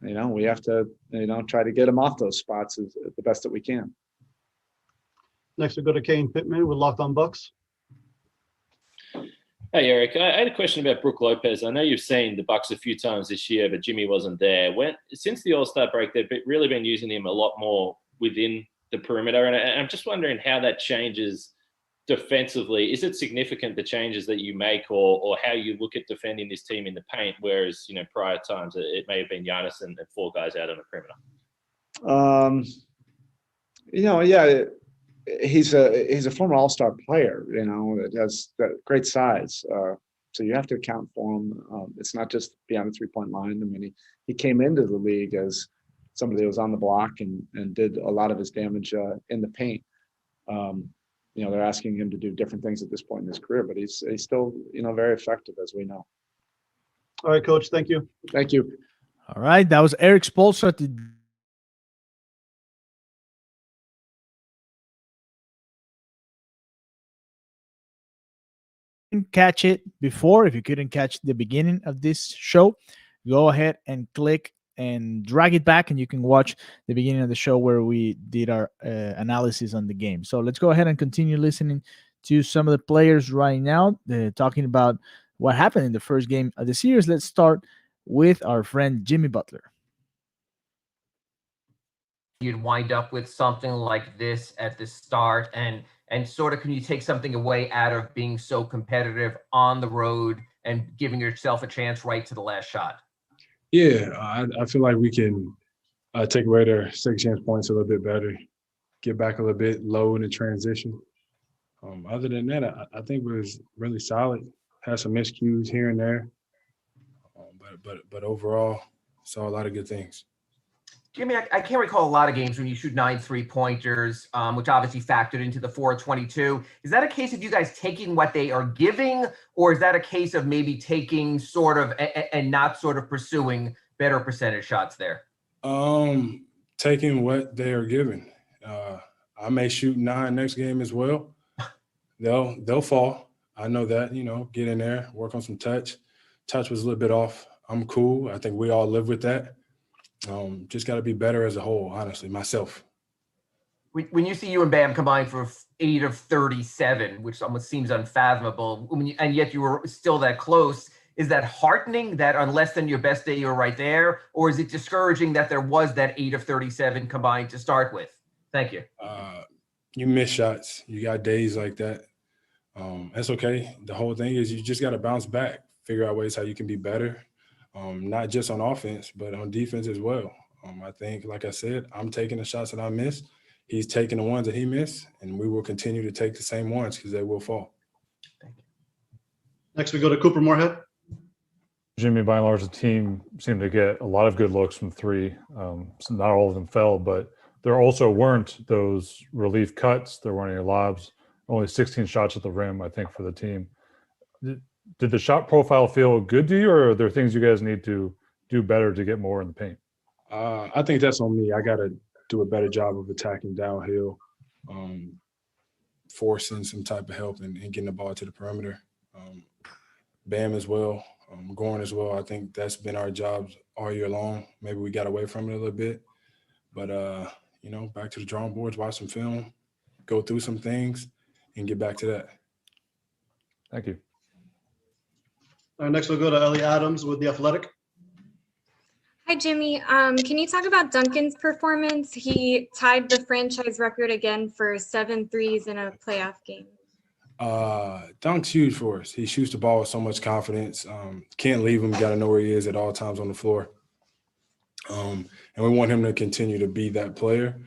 you know, we have to, you know, try to get him off those spots as the best that we can. Next we go to Kane Pittman with Locked On Bucks. Hey, Eric. I had a question about Brook Lopez. I know you've seen the Bucks a few times this year, but Jimmy wasn't there. Since the All-Star break, they've really been using him a lot more within the perimeter, and I'm just wondering how that changes defensively. Is it significant, the changes that you make, or how you look at defending this team in the paint, whereas, you know, prior times it may have been Giannis and 4 guys out on the perimeter? You know, yeah, he's a former All-Star player, you know, that has that great size. So you have to account for him. It's not just beyond the 3-point line. I mean, he came into the league as somebody that was on the block and did a lot of his damage in the paint. You know, they're asking him to do different things at this point in his career, but he's still, you know, very effective, as we know. All right, Coach. Thank you. Thank you. All right, that was Eric Spoelstra. Catch it before, if you couldn't catch the beginning of this show, go ahead and click and drag it back, and you can watch the beginning of the show where we did our analysis on the game. So let's go ahead and continue listening to some of the players right now, talking about what happened in the first game of the series. Let's start with our friend Jimmy Butler. You'd wind up with something like this at the start, and sort of, can you take something away out of being so competitive on the road and giving yourself a chance right to the last shot? Yeah, I feel like we can take away their second chance points a little bit better, get back a little bit low in the transition. Other than that, I think it was really solid. Had some miscues here and there, but overall, saw a lot of good things. Jimmy, I can't recall a lot of games when you shoot 9 3-pointers, which obviously factored into the 4-22. Is that a case of you guys taking what they are giving, or is that a case of maybe taking sort of and not sort of pursuing better percentage shots there? Taking what they are giving. I may shoot 9 next game as well. They'll fall. I know that, you know, get in there, work on some touch. Touch was a little bit off. I'm cool. I think we all live with that. Just got to be better as a whole, honestly, myself. When you see you and Bam combined for 8 of 37, which almost seems unfathomable, and yet you were still that close, is that heartening that on less than your best day you're right there, or is it discouraging that there was that 8 of 37 combined to start with? Thank you. You miss shots. You got days like that. That's okay. The whole thing is you just got to bounce back, figure out ways how you can be better. Not just on offense, but on defense as well. I think, like I said, I'm taking the shots that I missed. He's taking the ones that he missed, and we will continue to take the same ones because they will fall. Thank you. Next, we go to Cooper Moorhead. Jimmy, by and large, the team seemed to get a lot of good looks from 3. So not all of them fell, but there also weren't those relief cuts. There weren't any lobs. Only 16 shots at the rim, I think, for the team. Did the shot profile feel good to you, or are there things you guys need to do better to get more in the paint? I think that's on me. I got to do a better job of attacking downhill, forcing some type of help and getting the ball to the perimeter. Bam as well, Goran as well. I think that's been our jobs all year long. Maybe we got away from it a little bit. But, you know, back to the drawing boards, watch some film, go through some things, and get back to that. Thank you. All right, next we'll go to Ellie Adams with The Athletic. Hi, Jimmy. Can you talk about Duncan's performance? He tied the franchise record again for 7 threes in a playoff game. Dunk's huge for us. He shoots the ball with so much confidence. Can't leave him. Got to know where he is at all times on the floor. And we want him to continue to be that player,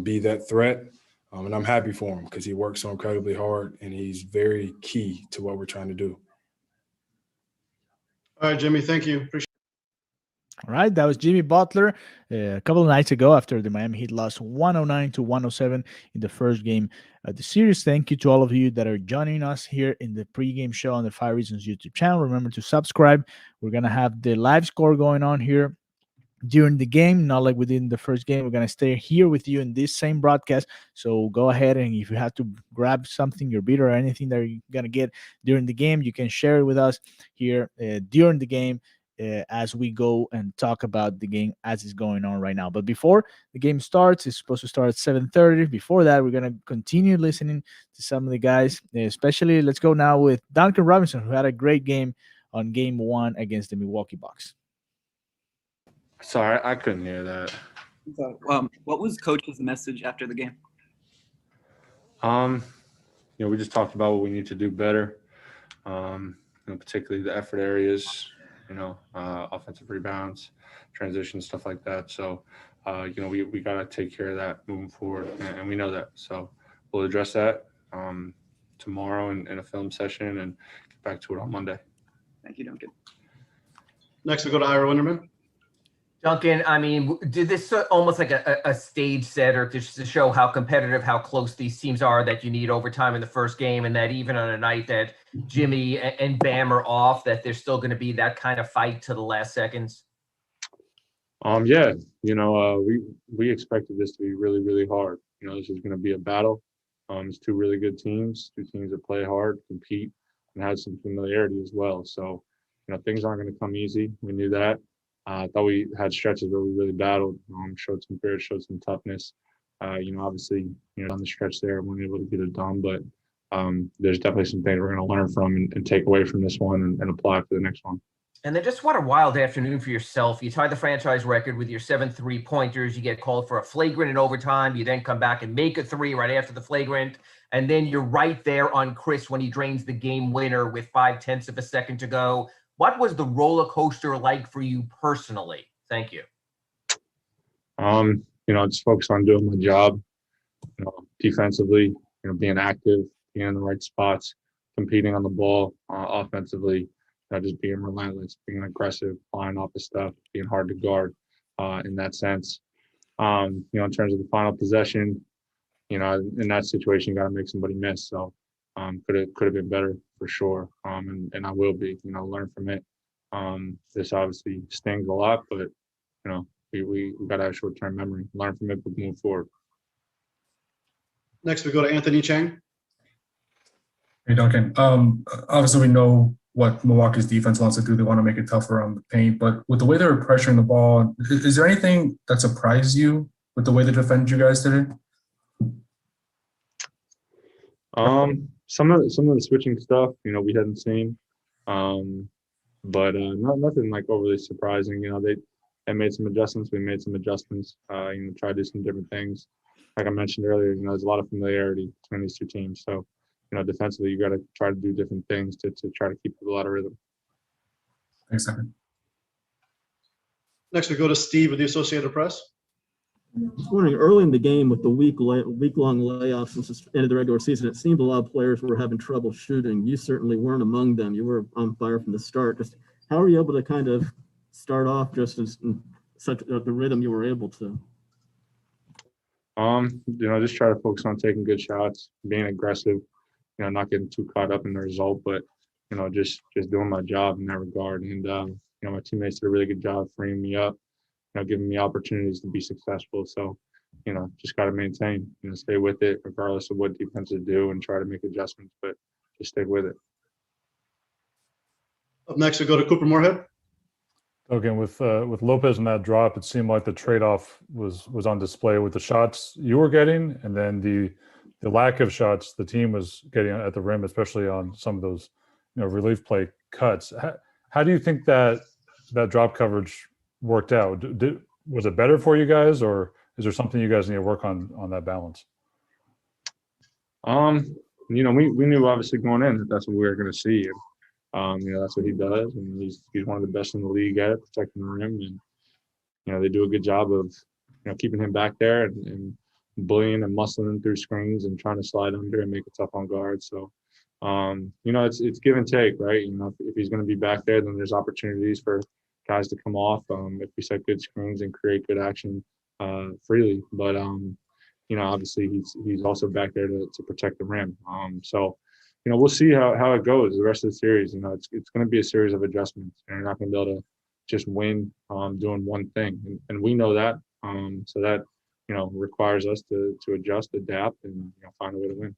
be that threat. And I'm happy for him because he works so incredibly hard, and he's very key to what we're trying to do. All right, Jimmy, thank you. Appreciate All right, that was Jimmy Butler a couple of nights ago after the Miami Heat lost 109-107 in the first game of the series. Thank you to all of you that are joining us here in the pregame show on the 5 Reasons YouTube channel. Remember to subscribe. We're going to have the live score going on here during the game, not like within the first game. We're going to stay here with you in this same broadcast. So go ahead, and if you have to grab something, your beer or anything that you're going to get during the game, you can share it with us here during the game. As we go and talk about the game as it's going on right now. But before the game starts, it's supposed to start at 7:30. Before that, we're going to continue listening to some of the guys, especially let's go now with Duncan Robinson, who had a great game on game 1 against the Milwaukee Bucks. Sorry, I couldn't hear that. What was coach's message after the game? We just talked about what we need to do better, particularly the effort areas, offensive rebounds, transition, stuff like that. So, we got to take care of that moving forward, and we know that. So we'll address that tomorrow in a film session and get back to it on Monday. Thank you, Duncan. Next, we go to Ira Winderman. Duncan, I mean, did this almost like a stage setter to show how competitive, how close these teams are, that you need overtime in the first game, and that even on a night that Jimmy and Bam are off, that there's still going to be that kind of fight to the last seconds? Yeah, we expected this to be really, really hard. This is going to be a battle. It's two really good teams, two teams that play hard, compete, and have some familiarity as well. So, things aren't going to come easy. We knew that. I thought we had stretches where we really battled, showed some grit, showed some toughness. Obviously, on the stretch there, we weren't able to get it done, but there's definitely some things we're going to learn from and take away from this one and apply for the next one. And then just what a wild afternoon for yourself. You tie the franchise record with your 7 3-pointers. You get called for a flagrant in overtime. You then come back and make a 3 right after the flagrant. And then you're right there on Chris when he drains the game winner with 0.5 of a second to go. What was the roller coaster like for you personally? Thank you. Just focus on doing my job, defensively, being active, being in the right spots, competing on the ball, offensively, just being relentless, being aggressive, flying off the stuff, being hard to guard in that sense. In terms of the final possession, in that situation, you got to make somebody miss. So could have been better for sure. And I will be, learn from it. This obviously stings a lot, but, we got to have short-term memory, learn from it, but move forward. Next, we go to Anthony Chang. Hey, Duncan. Obviously, we know what Milwaukee's defense wants to do. They want to make it tougher on the paint. But with the way they were pressuring the ball, is there anything that surprised you with the way they defended you guys today? Some of the switching stuff, we hadn't seen, but nothing like overly surprising. They made some adjustments. We made some adjustments. Tried to do some different things. Like I mentioned earlier, there's a lot of familiarity between these two teams. So, defensively, you got to try to do different things to try to keep people out of rhythm. Thanks, Duncan. Next, we go to Steve with the Associated Press. This morning, early in the game with the week-long layoffs since the end of the regular season, it seemed a lot of players were having trouble shooting. You certainly weren't among them. You were on fire from the start. Just how were you able to kind of start off just as such the rhythm you were able to? Just try to focus on taking good shots, being aggressive, not getting too caught up in the result, but, just doing my job in that regard. And, my teammates did a really good job freeing me up, giving me opportunities to be successful. So, just got to maintain, stay with it regardless of what defenses do and try to make adjustments, but just stay with it. Up next, we go to Cooper Moorhead. Again, with Lopez and that drop, it seemed like the trade-off was on display with the shots you were getting, and then the lack of shots the team was getting at the rim, especially on some of those relief play cuts. How do you think that drop coverage worked out? Was it better for you guys, or is there something you guys need to work on that balance? We knew obviously going in that that's what we were going to see. And, that's what he does, and he's one of the best in the league at it, protecting the rim, and they do a good job of keeping him back there and bullying and muscling him through screens and trying to slide under and make it tough on guards. So, it's give and take, right? If he's going to be back there, then there's opportunities for guys to come off if we set good screens and create good action freely. But obviously he's also back there to protect the rim. So we'll see how it goes the rest of the series. It's going to be a series of adjustments, and you're not going to be able to just win doing one thing, and we know that. So that requires us to adjust, adapt, and find a way to win.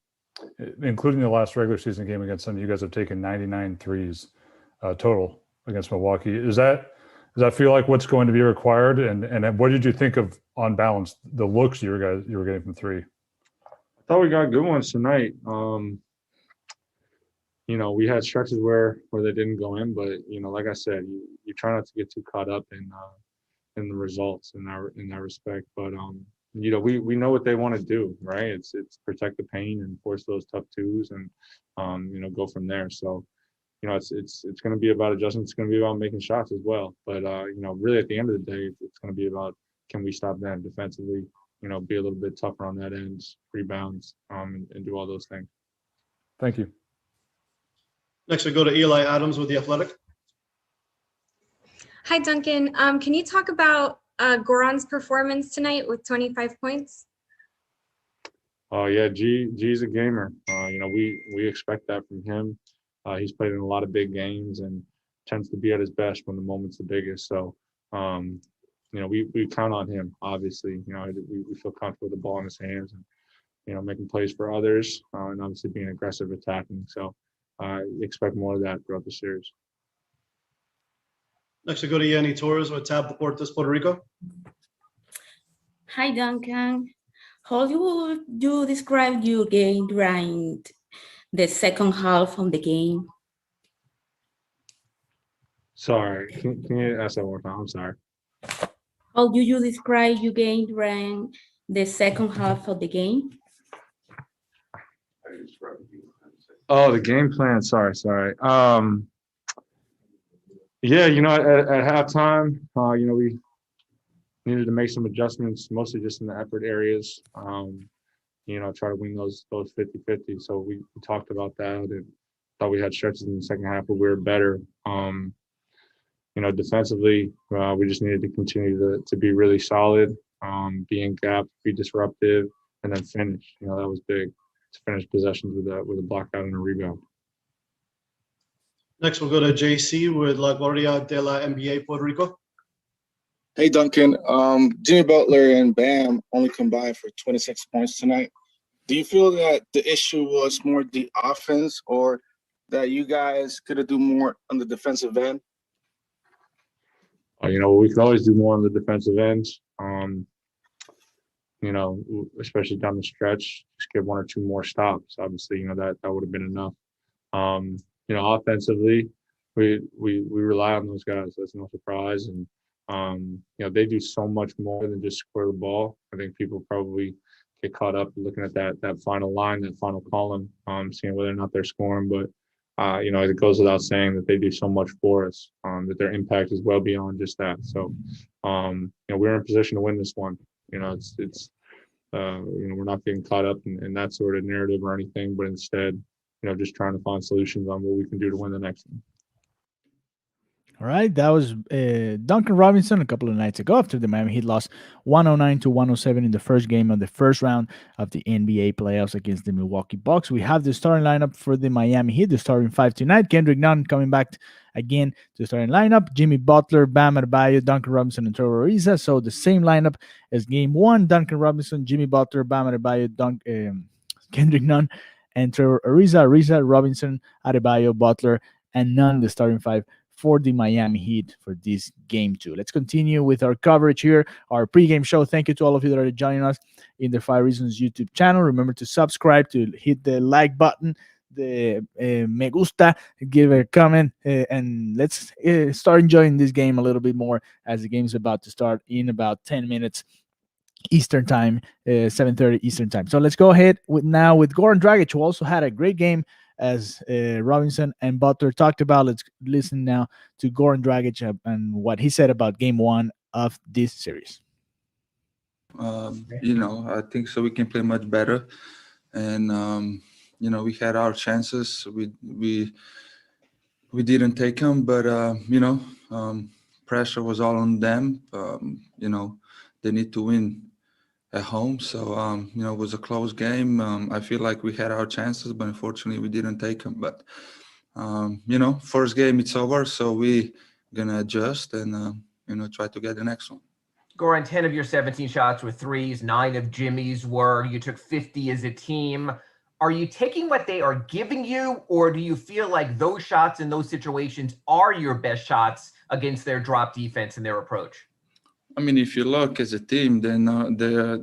Including the last regular season game against them, you guys have taken 99 threes total against Milwaukee. Does that feel like what's going to be required? And what did you think of, on balance, the looks you were getting from three? I thought we got good ones tonight. We had stretches where they didn't go in, but like I said, you try not to get too caught up in the results in that respect. But we know what they want to do, right? It's protect the paint and force those tough twos, and go from there. So it's going to be about adjustment. It's going to be about making shots as well. But really at the end of the day, it's going to be about, can we stop them defensively? Be a little bit tougher on that end, rebounds, and do all those things. Thank you. Next, we go to Ellie Adams with The Athletic. Hi, Duncan. Can you talk about Goran's performance tonight with 25 points? Oh yeah, G's a gamer. We expect that from him. He's played in a lot of big games and tends to be at his best when the moment's the biggest. So, we count on him. Obviously, we feel comfortable with the ball in his hands and making plays for others, and obviously being aggressive attacking. So, expect more of that throughout the series. Next, we go to Yanni Torres with Tab Deportes, Puerto Rico. Hi, Duncan. How would you describe your game during the second half of the game? Sorry, can you ask that one more time? I'm sorry. How do you describe your game during the second half of the game? Oh, the game plan. Sorry. Yeah, at halftime, we needed to make some adjustments, mostly just in the effort areas. Try to win those 50-50. So we talked about that and thought we had stretches in the second half where we were better. Defensively, we just needed to continue to be really solid, be in gap, be disruptive, and then finish. That was big, to finish possessions with a block out and a rebound. Next, we'll go to JC with La Guardia de la NBA, Puerto Rico. Hey, Duncan. Jimmy Butler and Bam only combined for 26 points tonight. Do you feel that the issue was more the offense, or that you guys could have done more on the defensive end? We could always do more on the defensive end. Especially down the stretch, just get one or two more stops. Obviously, that would have been enough. Offensively, we rely on those guys. That's no surprise. And they do so much more than just score the ball. I think people probably get caught up looking at that final line, that final column, seeing whether or not they're scoring. But it goes without saying that they do so much for us, that their impact is well beyond just that. So, we're in position to win this one. We're not getting caught up in that sort of narrative or anything, but instead, just trying to find solutions on what we can do to win the next one. All right, that was Duncan Robinson a couple of nights ago after the Miami Heat lost 109-107 in the first game of the first round of the NBA playoffs against the Milwaukee Bucks. We have the starting lineup for the Miami Heat, the starting five tonight. Kendrick Nunn coming back again to the starting lineup. Jimmy Butler, Bam Adebayo, Duncan Robinson, and Trevor Ariza. So the same lineup as game one: Duncan Robinson, Jimmy Butler, Bam Adebayo, Kendrick Nunn, and Trevor Ariza, Robinson, Adebayo, Butler, and Nunn, the starting five for the Miami Heat for this game two. Let's continue with our coverage here, our pregame show. Thank you to all of you that are joining us in the 5 Reasons YouTube channel. Remember to subscribe, to hit the like button the me gusta, give a comment, and let's start enjoying this game a little bit more as the game's about to start in about 10 minutes Eastern time, 7:30 Eastern time. So let's go ahead with Goran Dragic, who also had a great game as Robinson and Butler talked about. Let's listen now to Goran Dragic and what he said about game one of this series. I think so we can play much better, and we had our chances. We didn't take them, but pressure was all on them. They need to win at home, so it was a close game. I feel like we had our chances, but unfortunately we didn't take them. But first game it's over, so we gonna adjust and try to get the next one. Goran, 10 of your 17 shots were threes, 9 of Jimmy's were. You took 50 as a team. Are you taking what they are giving you, or do you feel like those shots in those situations are your best shots against their drop defense and their approach? I mean, if you look as a team, then they're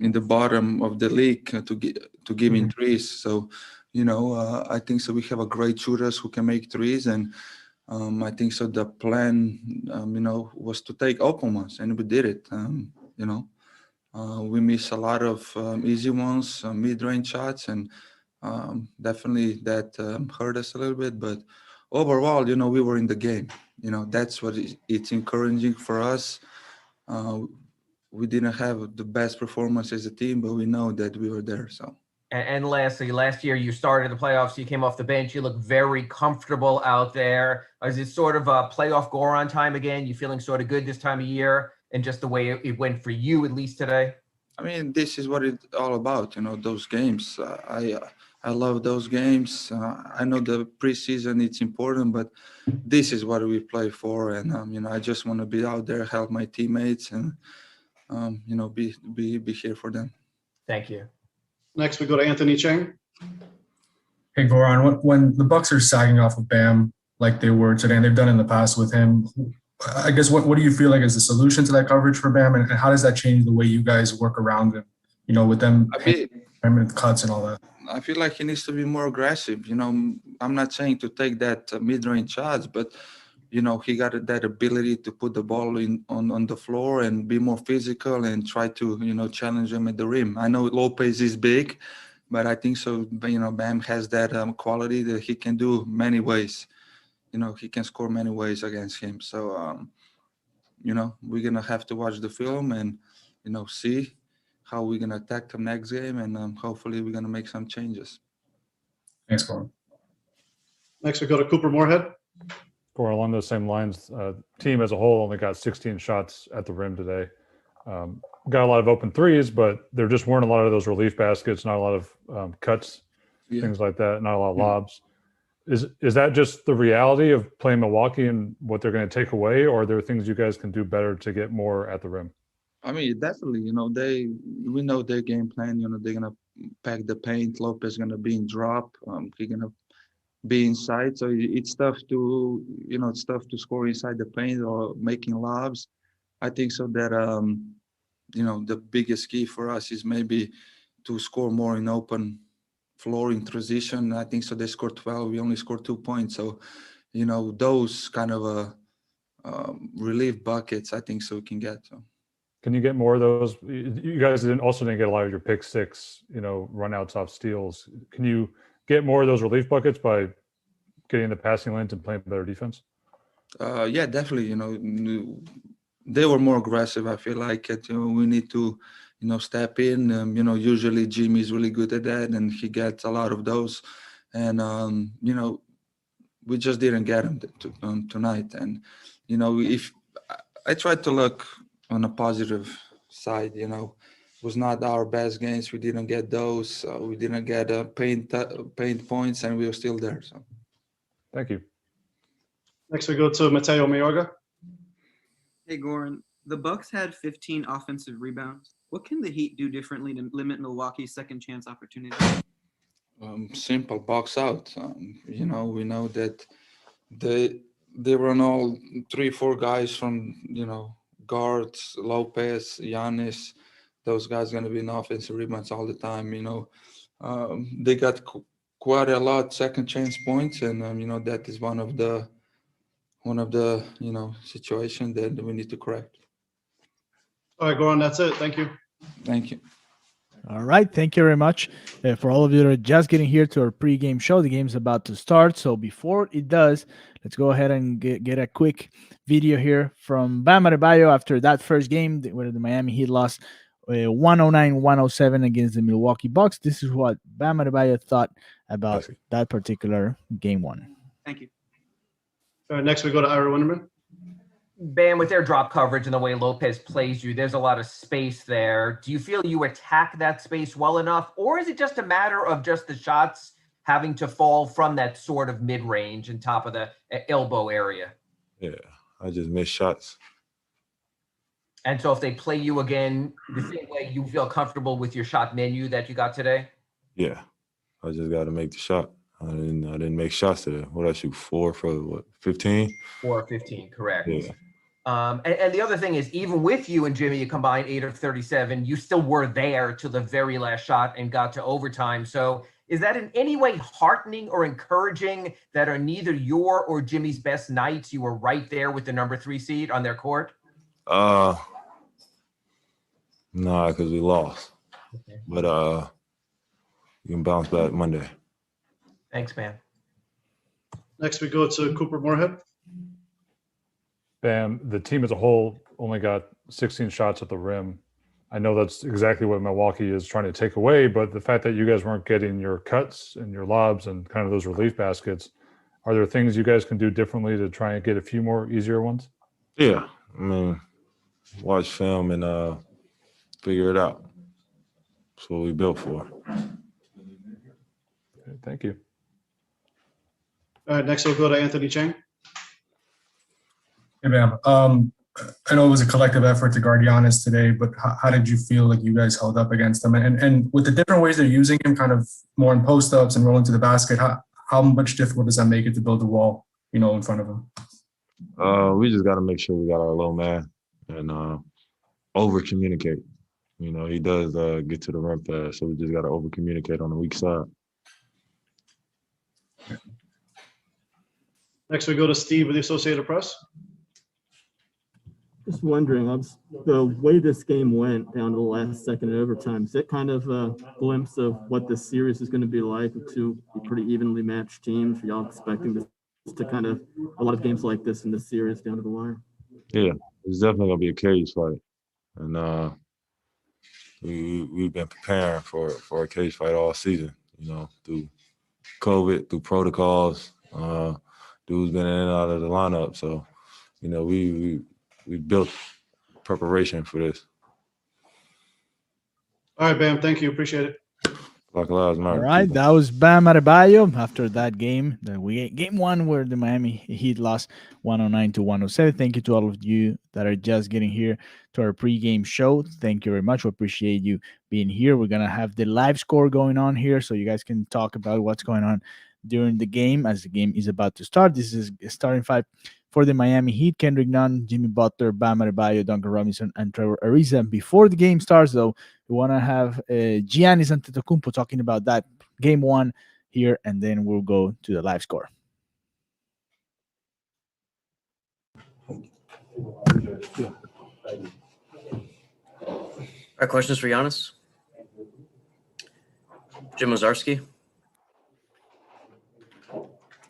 in the bottom of the league to give in threes. So, I think so. We have a great shooters who can make threes, and I think so. The plan, was to take open ones, and we did it. We missed a lot of easy ones, mid-range shots, and definitely that hurt us a little bit. But overall, we were in the game. That's what it's encouraging for us. We didn't have the best performance as a team, but we know that we were there. So. And lastly, last year you started the playoffs, you came off the bench, you look very comfortable out there. Is it sort of a playoff Goran time again? You feeling sort of good this time of year and just the way it went for you, at least today? I mean, this is what it's all about, those games. I love those games. I know the preseason, it's important, but this is what we play for. And, I just want to be out there, help my teammates and, be here for them. Thank you. Next, we go to Anthony Chang. Hey, Goran, when the Bucks are sagging off of Bam like they were today, and they've done in the past with him, I guess what do you feel like is the solution to that coverage for Bam, and how does that change the way you guys work around him, with them and cuts and all that? I feel like he needs to be more aggressive. I'm not saying to take that mid-range shots, but he got that ability to put the ball on the floor and be more physical and try to, challenge him at the rim. I know Lopez is big, but I think so, Bam has that quality that he can do many ways. He can score many ways against him. So, we're going to have to watch the film and, see how we're going to attack the next game. And hopefully we're going to make some changes. Thanks, Goran. Next, we go to Cooper Moorhead. Or along those same lines, team as a whole only got 16 shots at the rim today. Got a lot of open threes, but there just weren't a lot of those relief baskets, not a lot of cuts, things like that, not a lot of lobs. Is that just the reality of playing Milwaukee and what they're going to take away, or are there things you guys can do better to get more at the rim? I mean, definitely, we know their game plan. They're going to pack the paint. Lopez is going to be in drop. He's going to be inside, so it's tough to score inside the paint or making lobs. I think so that the biggest key for us is maybe to score more in open floor in transition. I think so they scored 12, we only scored 2 points. So those kind of relief buckets I think so we can get. So can you get more of those? You guys didn't get a lot of your pick six run outs off steals. Can you get more of those relief buckets by getting the passing lanes and playing better defense? Yeah, definitely. They were more aggressive. I feel like we need to, step in. Usually Jimmy is really good at that, and he gets a lot of those. And we just didn't get him tonight. And if I tried to look on a positive side, it was not our best games. We didn't get those. We didn't get paint points, and we were still there. So. Thank you. Next, we go to Mateo Mayorga. Hey, Goran. The Bucks had 15 offensive rebounds. What can the Heat do differently to limit Milwaukee's second chance opportunity? Simple, box out. We know that they run all 3-4 guys from guards, Lopez, Giannis. Those guys going to be in offensive rebounds all the time. They got quite a lot second chance points, and that is one of the situation that we need to correct. All right, Goran, that's it. Thank you. Thank you. All right, thank you very much. For all of you that are just getting here to our pregame show, the game's about to start. So before it does, let's go ahead and get a quick video here from Bam Adebayo after that first game where the Miami Heat lost 109-107 against the Milwaukee Bucks. This is what Bam Adebayo thought about that particular game one. Thank you. All right, next we go to Ira Winderman. Bam, with their drop coverage and the way Lopez plays you, there's a lot of space there. Do you feel you attack that space well enough, or is it just a matter of just the shots having to fall from that sort of mid-range and top of the elbow area? Yeah, I just miss shots. And so if they play you again the same way, you feel comfortable with your shot menu that you got today? Yeah, I just got to make the shot. I didn't make shots today. What I shoot 4 for what 15? 4 or 15, correct. Yeah. And the other thing is, even with you and Jimmy, you combined 8 of 37, you still were there to the very last shot and got to overtime. So is that in any way heartening or encouraging that on neither your or Jimmy's best nights, you were right there with the number 3 seed on their court? Nah, because we lost. Okay. But you can bounce back Monday. Thanks, man. Next we go to Cooper Moorhead. Bam, the team as a whole only got 16 shots at the rim. I know that's exactly what Milwaukee is trying to take away, but the fact that you guys weren't getting your cuts and your lobs and kind of those relief baskets, are there things you guys can do differently to try and get a few more easier ones? Yeah, I mean, watch film and figure it out. That's what we built for. Okay, thank you. All right, next we'll go to Anthony Chang. Hey, Bam. I know it was a collective effort to guard Giannis today, but how did you feel like you guys held up against them? And with the different ways they're using him, kind of more in post-ups and rolling to the basket, how much difficult does that make it to build a wall, in front of him? We just got to make sure we got our low man and over-communicate. He does get to the rim fast, so we just got to over-communicate on the weak side. Next we go to Steve with the Associated Press. Just wondering, the way this game went down to the last second in overtime, is that kind of a glimpse of what this series is going to be like with two pretty evenly matched teams? Are y'all expecting this to kind of a lot of games like this in this series down to the wire? Yeah, it's definitely going to be a cage fight. And we've been preparing for a cage fight all season, through COVID, through protocols. Dude's been in and out of the lineup. So, we built preparation for this. All right, Bam. Thank you. Appreciate it. Black Lives Matter. All right, that was Bam Adebayo after that game. Game one where the Miami Heat lost 109-107. Thank you to all of you that are just getting here to our pregame show. Thank you very much. We appreciate you being here. We're going to have the live score going on here so you guys can talk about what's going on during the game as the game is about to start. This is starting 5 for the Miami Heat: Kendrick Nunn, Jimmy Butler, Bam Adebayo, Duncan Robinson, and Trevor Ariza. Before the game starts, though, we want to have Giannis Antetokounmpo talking about that game one here, and then we'll go to the live score. Our questions for Giannis. Jim Ozarski.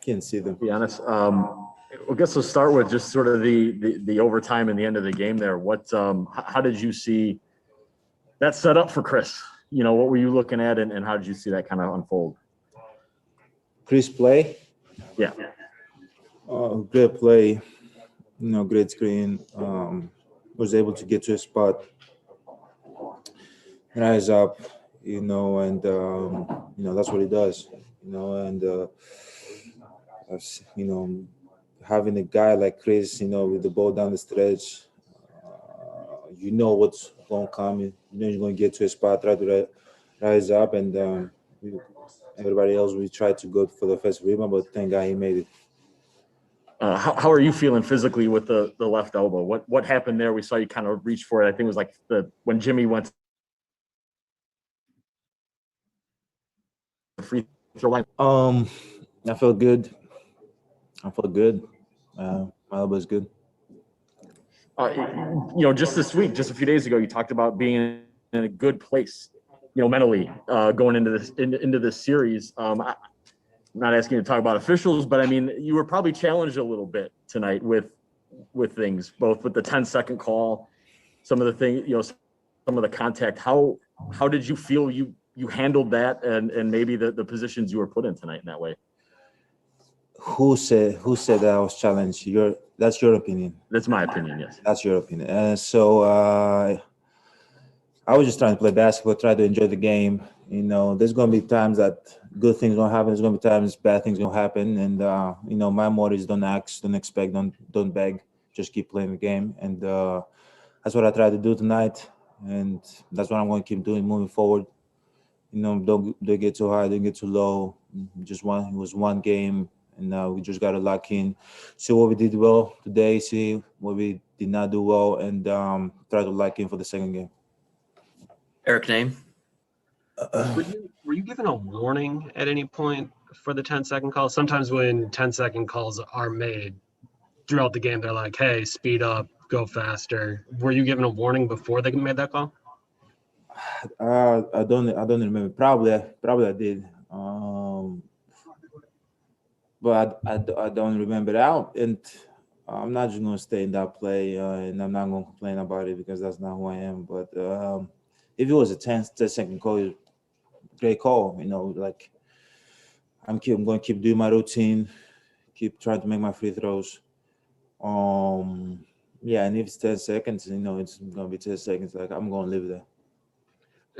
Can't see them. Be honest. I guess we'll start with just sort of the overtime and the end of the game there. How did you see that set up for Chris? What were you looking at, and how did you see that kind of unfold? Chris play? Yeah. Great play. Great screen. Was able to get to a spot, rise up, and that's what he does, and having a guy like Chris, with the ball down the stretch, what's going to come. You're going to get to a spot, try to rise up, and everybody else, we tried to go for the first rebound, but thank God he made it. How are you feeling physically with the left elbow? What happened there? We saw you kind of reach for it. I think it was like when Jimmy went free. your line? I felt good. My elbow's good. Just this week, just a few days ago, you talked about being in a good place, mentally, going into this series. I'm not asking you to talk about officials, but I mean, you were probably challenged a little bit tonight with things, both with the 10-second call, some of the things, some of the contact. How did you feel you handled that, and maybe the positions you were put in tonight in that way? Who said that I was challenged? That's your opinion. That's my opinion. Yes. That's your opinion. I was just trying to play basketball, try to enjoy the game. There's going to be times that good things going to happen. There's going to be times bad things going to happen. And, my motto is don't ask, don't expect, don't beg. Just keep playing the game. And that's what I tried to do tonight. And that's what I'm going to keep doing moving forward. Don't get too high, don't get too low. It was one game. And we just got to lock in, see what we did well today, see what we did not do well, and try to lock in for the second game. Eric Name. Were you given a warning at any point for the 10-second call? Sometimes when 10-second calls are made throughout the game, they're like, hey, speed up, go faster. Were you given a warning before they made that call? I don't remember. Probably I did. But I don't remember that. And I'm not just going to stay in that play, and I'm not going to complain about it because that's not who I am. But if it was a 10-second call, great call. I'm going to keep doing my routine, keep trying to make my free throws. And if it's 10 seconds, it's going to be 10 seconds. I'm going to live there.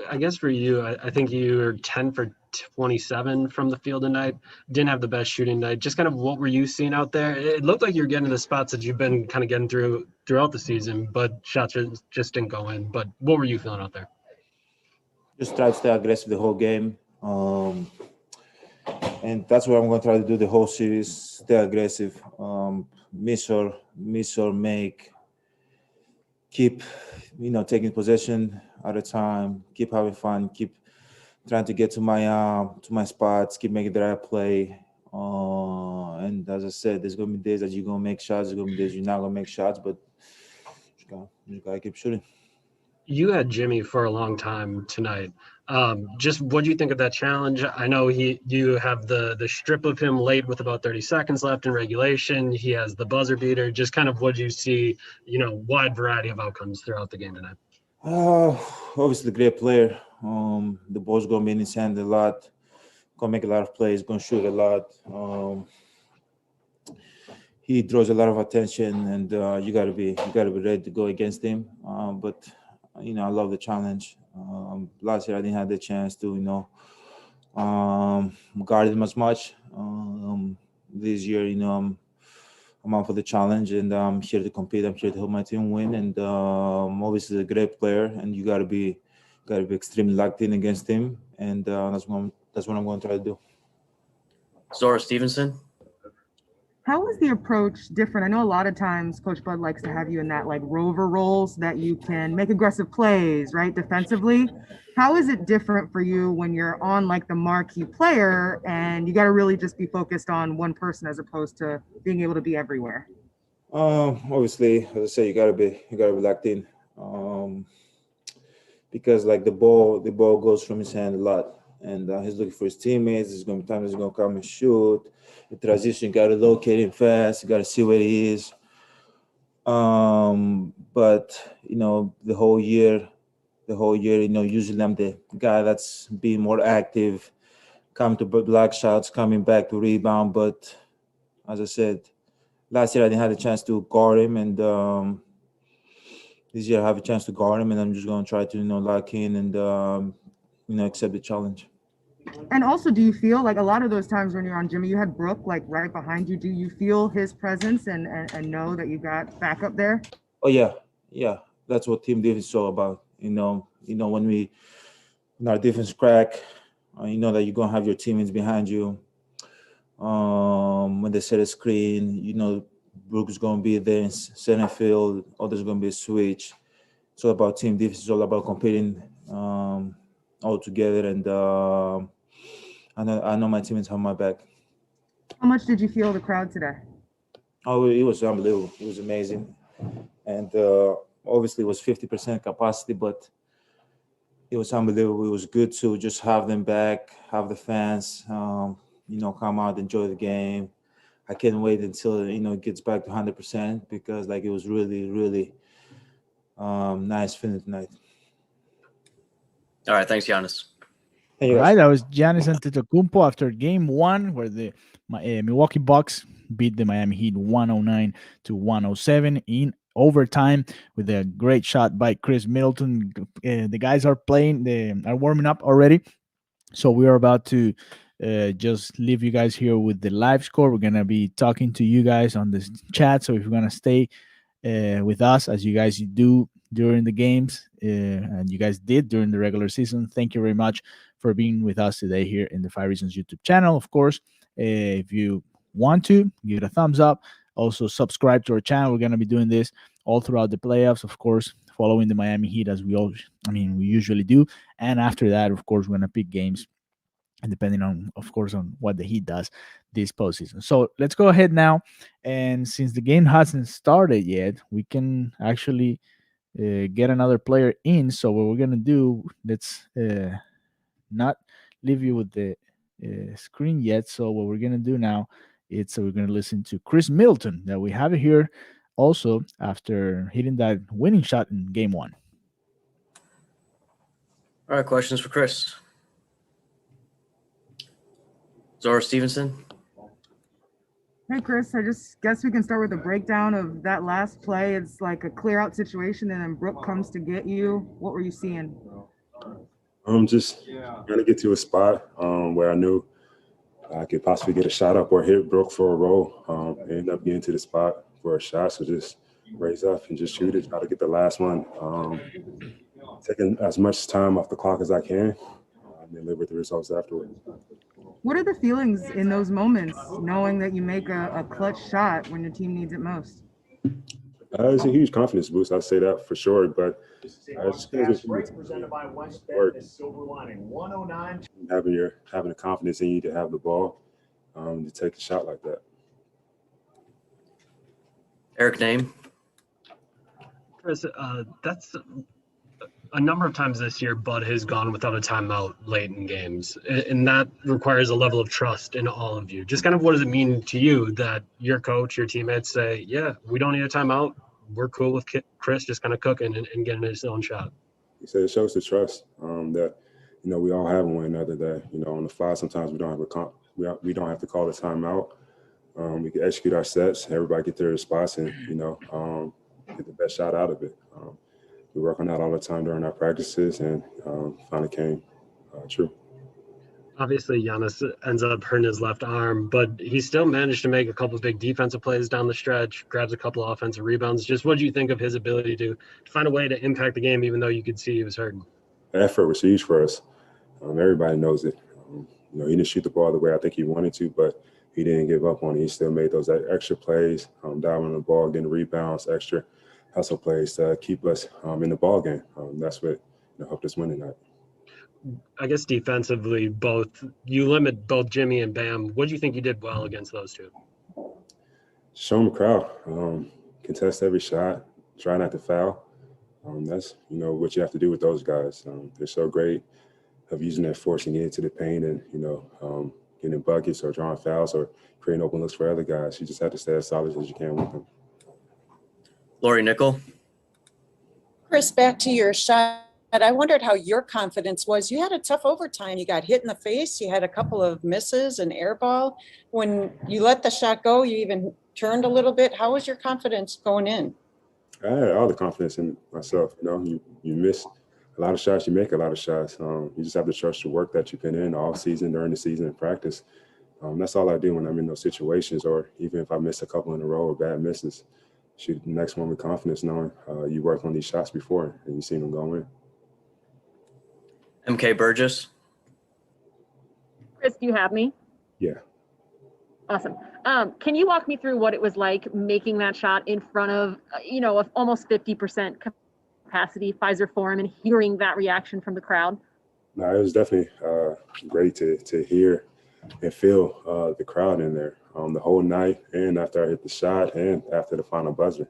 I guess for you, I think you were 10 for 27 from the field tonight. Didn't have the best shooting night. Just kind of what were you seeing out there? It looked like you were getting to the spots that you've been kind of getting throughout the season, but shots just didn't go in. But what were you feeling out there? Just try to stay aggressive the whole game. And that's what I'm going to try to do the whole series, stay aggressive, miss or make, keep, taking possession at a time, keep having fun, keep trying to get to my spots, keep making the right play. And as I said, there's going to be days that you're going to make shots, there's going to be days you're not going to make shots, but you got to keep shooting. You had Jimmy for a long time tonight. Just what do you think of that challenge? I know you have the strip of him late with about 30 seconds left in regulation. He has the buzzer beater. Just kind of what you see, wide variety of outcomes throughout the game tonight. Obviously, great player. The ball's going to be in his hand a lot. Going to make a lot of plays. Going to shoot a lot. He draws a lot of attention, and you got to be ready to go against him. But I love the challenge. Last year I didn't have the chance to guard him as much. This year, I'm out for the challenge, and I'm here to compete. I'm here to help my team win. And obviously, a great player, and you got to be extremely locked in against him. And that's what I'm going to try to do. Zora Stevenson. How is the approach different? I know a lot of times Coach Bud likes to have you in that rover role so that you can make aggressive plays, right, defensively. How is it different for you when you're on the marquee player and you got to really just be focused on one person as opposed to being able to be everywhere? Obviously, as I say, you gotta be locked in. Because the ball goes from his hand a lot, and he's looking for his teammates. There's gonna be times he's gonna come and shoot. The transition, you gotta locate him fast. You gotta see where he is. But the whole year, usually I'm the guy that's being more active, coming to block shots, coming back to rebound. But as I said, last year I didn't have a chance to guard him, and this year I have a chance to guard him, and I'm just gonna try to lock in and accept the challenge. And also, do you feel a lot of those times when you're on Jimmy, you had Brooke right behind you. Do you feel his presence and know that you got backup there? Oh yeah. That's what team defense is all about. When our defense crack, that you're gonna have your teammates behind you. When they set a screen, Brooke is gonna be there in center field. Others gonna be a switch. It's all about team defense. It's all about competing all together, and I know my teammates have my back. How much did you feel the crowd today? Oh, it was unbelievable. It was amazing. And obviously it was 50% capacity, but it was unbelievable. It was good to just have them back, have the fans, come out, enjoy the game. I can't wait until, it gets back to 100% because it was really, really nice feeling tonight. All right. Thanks, Giannis. Hey, All right, that was Giannis Antetokounmpo after game one, where the Milwaukee Bucks beat the Miami Heat 109-107 in overtime with a great shot by Chris Middleton. The guys are are warming up already, so we are about to just leave you guys here with the live score. We're gonna be talking to you guys on this chat, so if you're gonna stay with us as you guys do during the games, and you guys did during the regular season, thank you very much for being with us today here in the 5 Reasons YouTube channel. Of course, if you want to, give it a thumbs up. Also, subscribe to our channel. We're going to be doing this all throughout the playoffs, of course, following the Miami Heat as we usually do. And after that, of course, we're going to pick games, and depending on, of course, on what the Heat does this postseason. So let's go ahead now. And since the game hasn't started yet, we can actually get another player in. So what we're going to do, let's not leave you with the screen yet. So what we're going to do now is we're going to listen to Chris Middleton that we have here also after hitting that winning shot in game one. All right. Questions for Chris? Zora Stevenson. Hey, Chris, I just guess we can start with a breakdown of that last play. It's like a clear out situation, and then Brooke comes to get you. What were you seeing? Just trying to get to a spot where I knew I could possibly get a shot up or hit Brooke for a roll. End up getting to the spot for a shot, so just raise up and just shoot it. Try to get the last one. Taking as much time off the clock as I can, and then live with the results afterward. What are the feelings in those moments, knowing that you make a clutch shot when your team needs it most? It's a huge confidence boost. I say that for sure, but just work. Having the confidence in you to have the ball to take a shot like that. Eric Name. Chris, that's a number of times this year, Bud has gone without a timeout late in games, and that requires a level of trust in all of you. Just kind of what does it mean to you that your coach, your teammates say, yeah, we don't need a timeout. We're cool with Chris just kind of cooking and getting his own shot. He said it shows the trust that, we all have one another, that, on the fly, sometimes we don't have to call the timeout. We can execute our sets, everybody get their spots and, get the best shot out of it. We work on that all the time during our practices, and finally came true. Obviously, Giannis ends up hurting his left arm, but he still managed to make a couple of big defensive plays down the stretch, grabs a couple of offensive rebounds. Just what do you think of his ability to find a way to impact the game, even though you could see he was hurting? The effort was huge for us. Everybody knows it. He didn't shoot the ball the way I think he wanted to, but he didn't give up on it. He still made those extra plays, diving on the ball, getting rebounds, extra hustle plays to keep us in the ball game. That's what helped us win tonight. I guess defensively, you limit both Jimmy and Bam. What do you think you did well against those two? Show them the crowd. Contest every shot. Try not to foul. That's what you have to do with those guys. They're so great of using their force and getting to the paint and getting buckets or drawing fouls or creating open looks for other guys. You just have to stay as solid as you can with them. Lori Nickel. Chris, back to your shot. I wondered how your confidence was. You had a tough overtime. You got hit in the face. You had a couple of misses and air ball. When you let the shot go, you even turned a little bit. How was your confidence going in? I had all the confidence in myself. You miss a lot of shots, you make a lot of shots. You just have to trust the work that you put in all season, during the season, and practice. That's all I do when I'm in those situations, or even if I miss a couple in a row or bad misses. Shoot the next one with confidence, knowing you worked on these shots before and you seen them go in. MK Burgess. Chris, do you have me? Yeah. Awesome. Can you walk me through what it was like making that shot in front of, almost 50% capacity Pfizer Forum and hearing that reaction from the crowd? No, it was definitely great to hear and feel the crowd in there the whole night, and after I hit the shot, and after the final buzzer.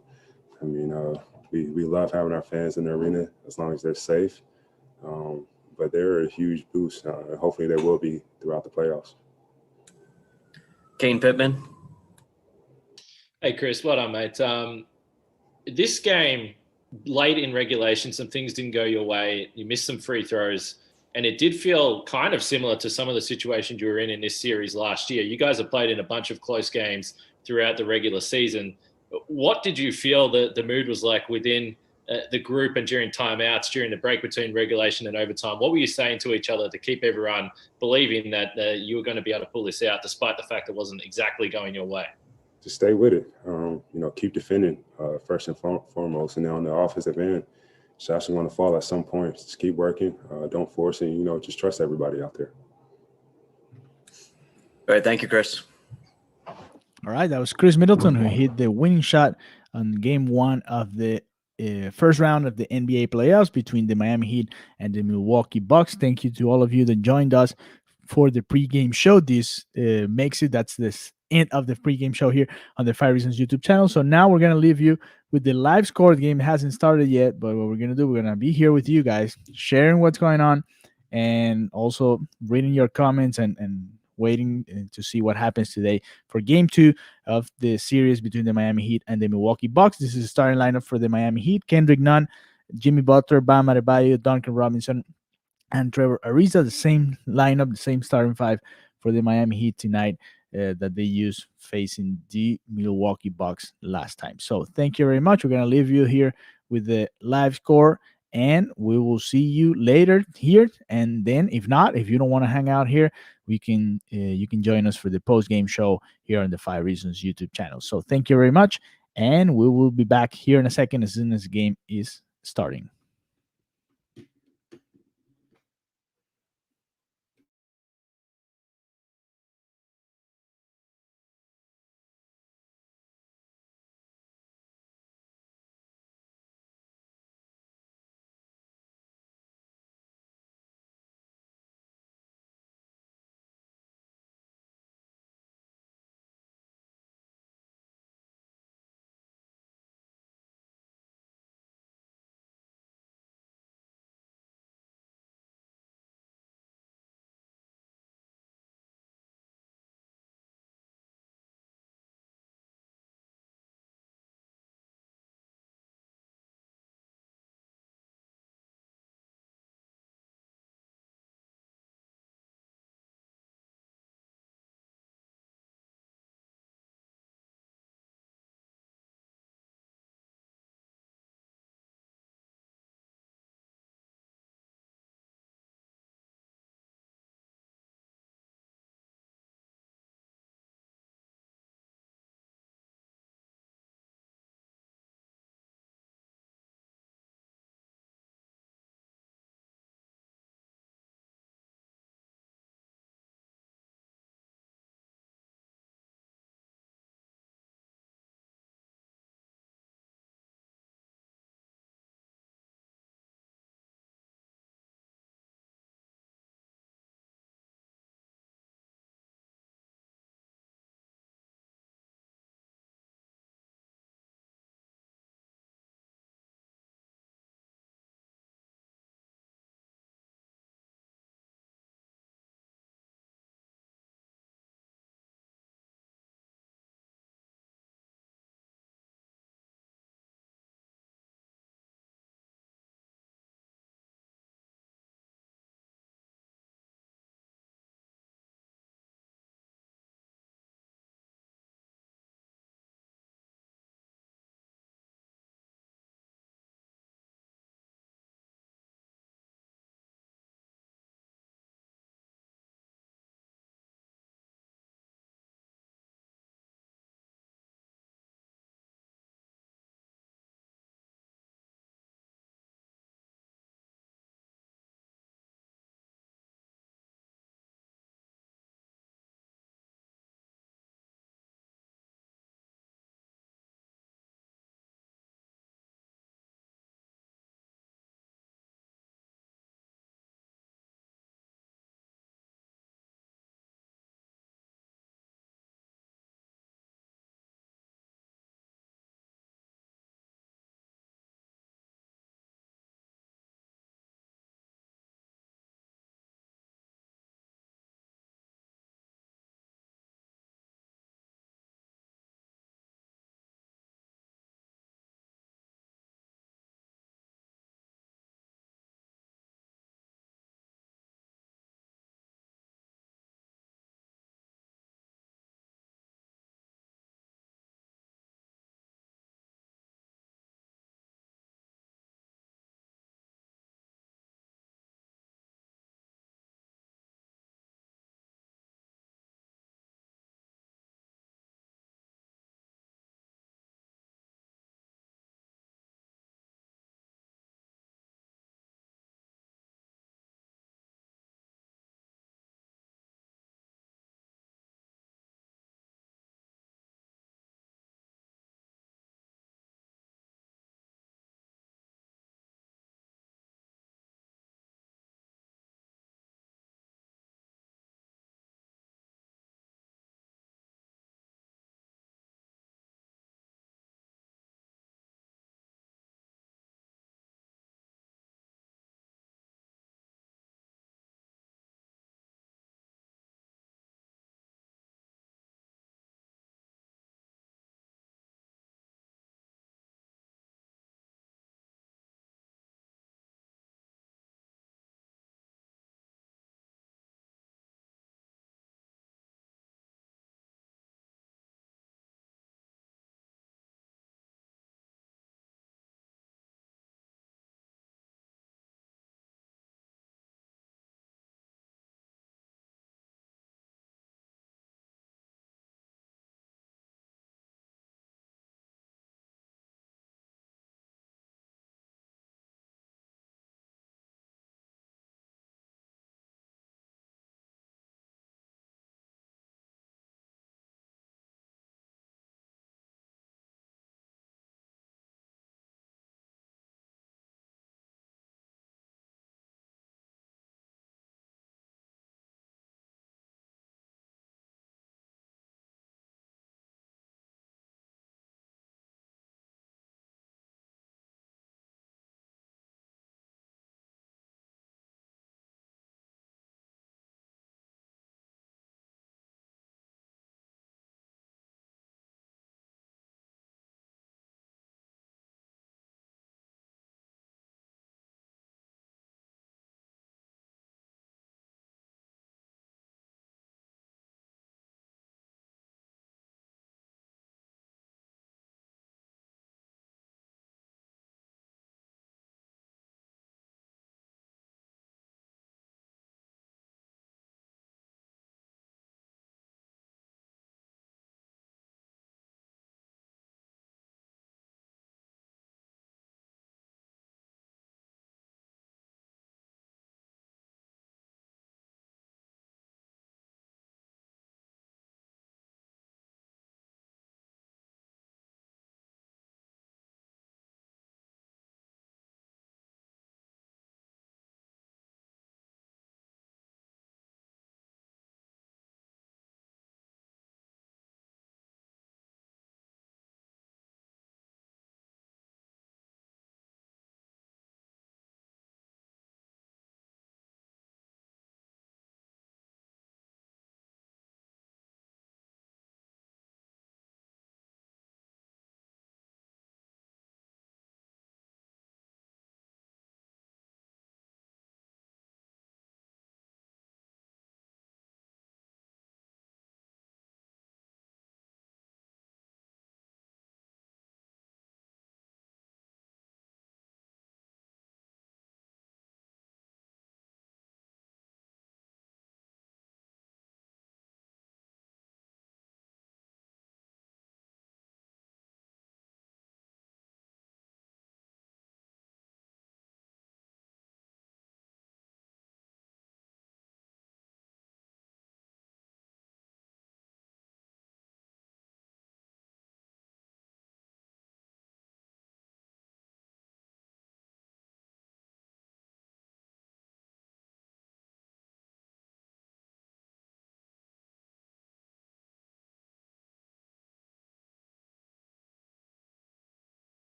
I mean, we love having our fans in the arena as long as they're safe. But they're a huge boost. Hopefully, they will be throughout the playoffs. Kane Pittman. Hey, Chris, well done, mate. This game, late in regulation, some things didn't go your way. You missed some free throws, and it did feel kind of similar to some of the situations you were in this series last year. You guys have played in a bunch of close games throughout the regular season. What did you feel the mood was like within the group and during timeouts, during the break between regulation and overtime? What were you saying to each other to keep everyone believing that you were going to be able to pull this out, despite the fact it wasn't exactly going your way? Just stay with it. Keep defending first and foremost. And then on the offensive end, shots are going to fall at some point. Just keep working. Don't force it. Just trust everybody out there. All right. Thank you, Chris. All right. That was Chris Middleton, who hit the winning shot on game one of the first round of the NBA playoffs between the Miami Heat and the Milwaukee Bucks. Thank you to all of you that joined us for the pregame show. This that's this end of the pregame show here on the 5 Reasons YouTube channel. So now we're going to leave you with the live score. The game hasn't started yet, but what we're going to do, we're going to be here with you guys, sharing what's going on, and also reading your comments and waiting to see what happens today for game 2 of the series between the Miami Heat and the Milwaukee Bucks. This is the starting lineup for the Miami Heat: Kendrick Nunn, Jimmy Butler, Bam Adebayo, Duncan Robinson, and Trevor Ariza. The same lineup, the same starting five for the Miami Heat tonight that they used facing the Milwaukee Bucks last time. So thank you very much. We're going to leave you here with the live score, and we will see you later here. And then if not, if you don't want to hang out here, you can join us for the post-game show here on the 5 Reasons YouTube channel. So thank you very much, and we will be back here in a second as soon as the game is starting.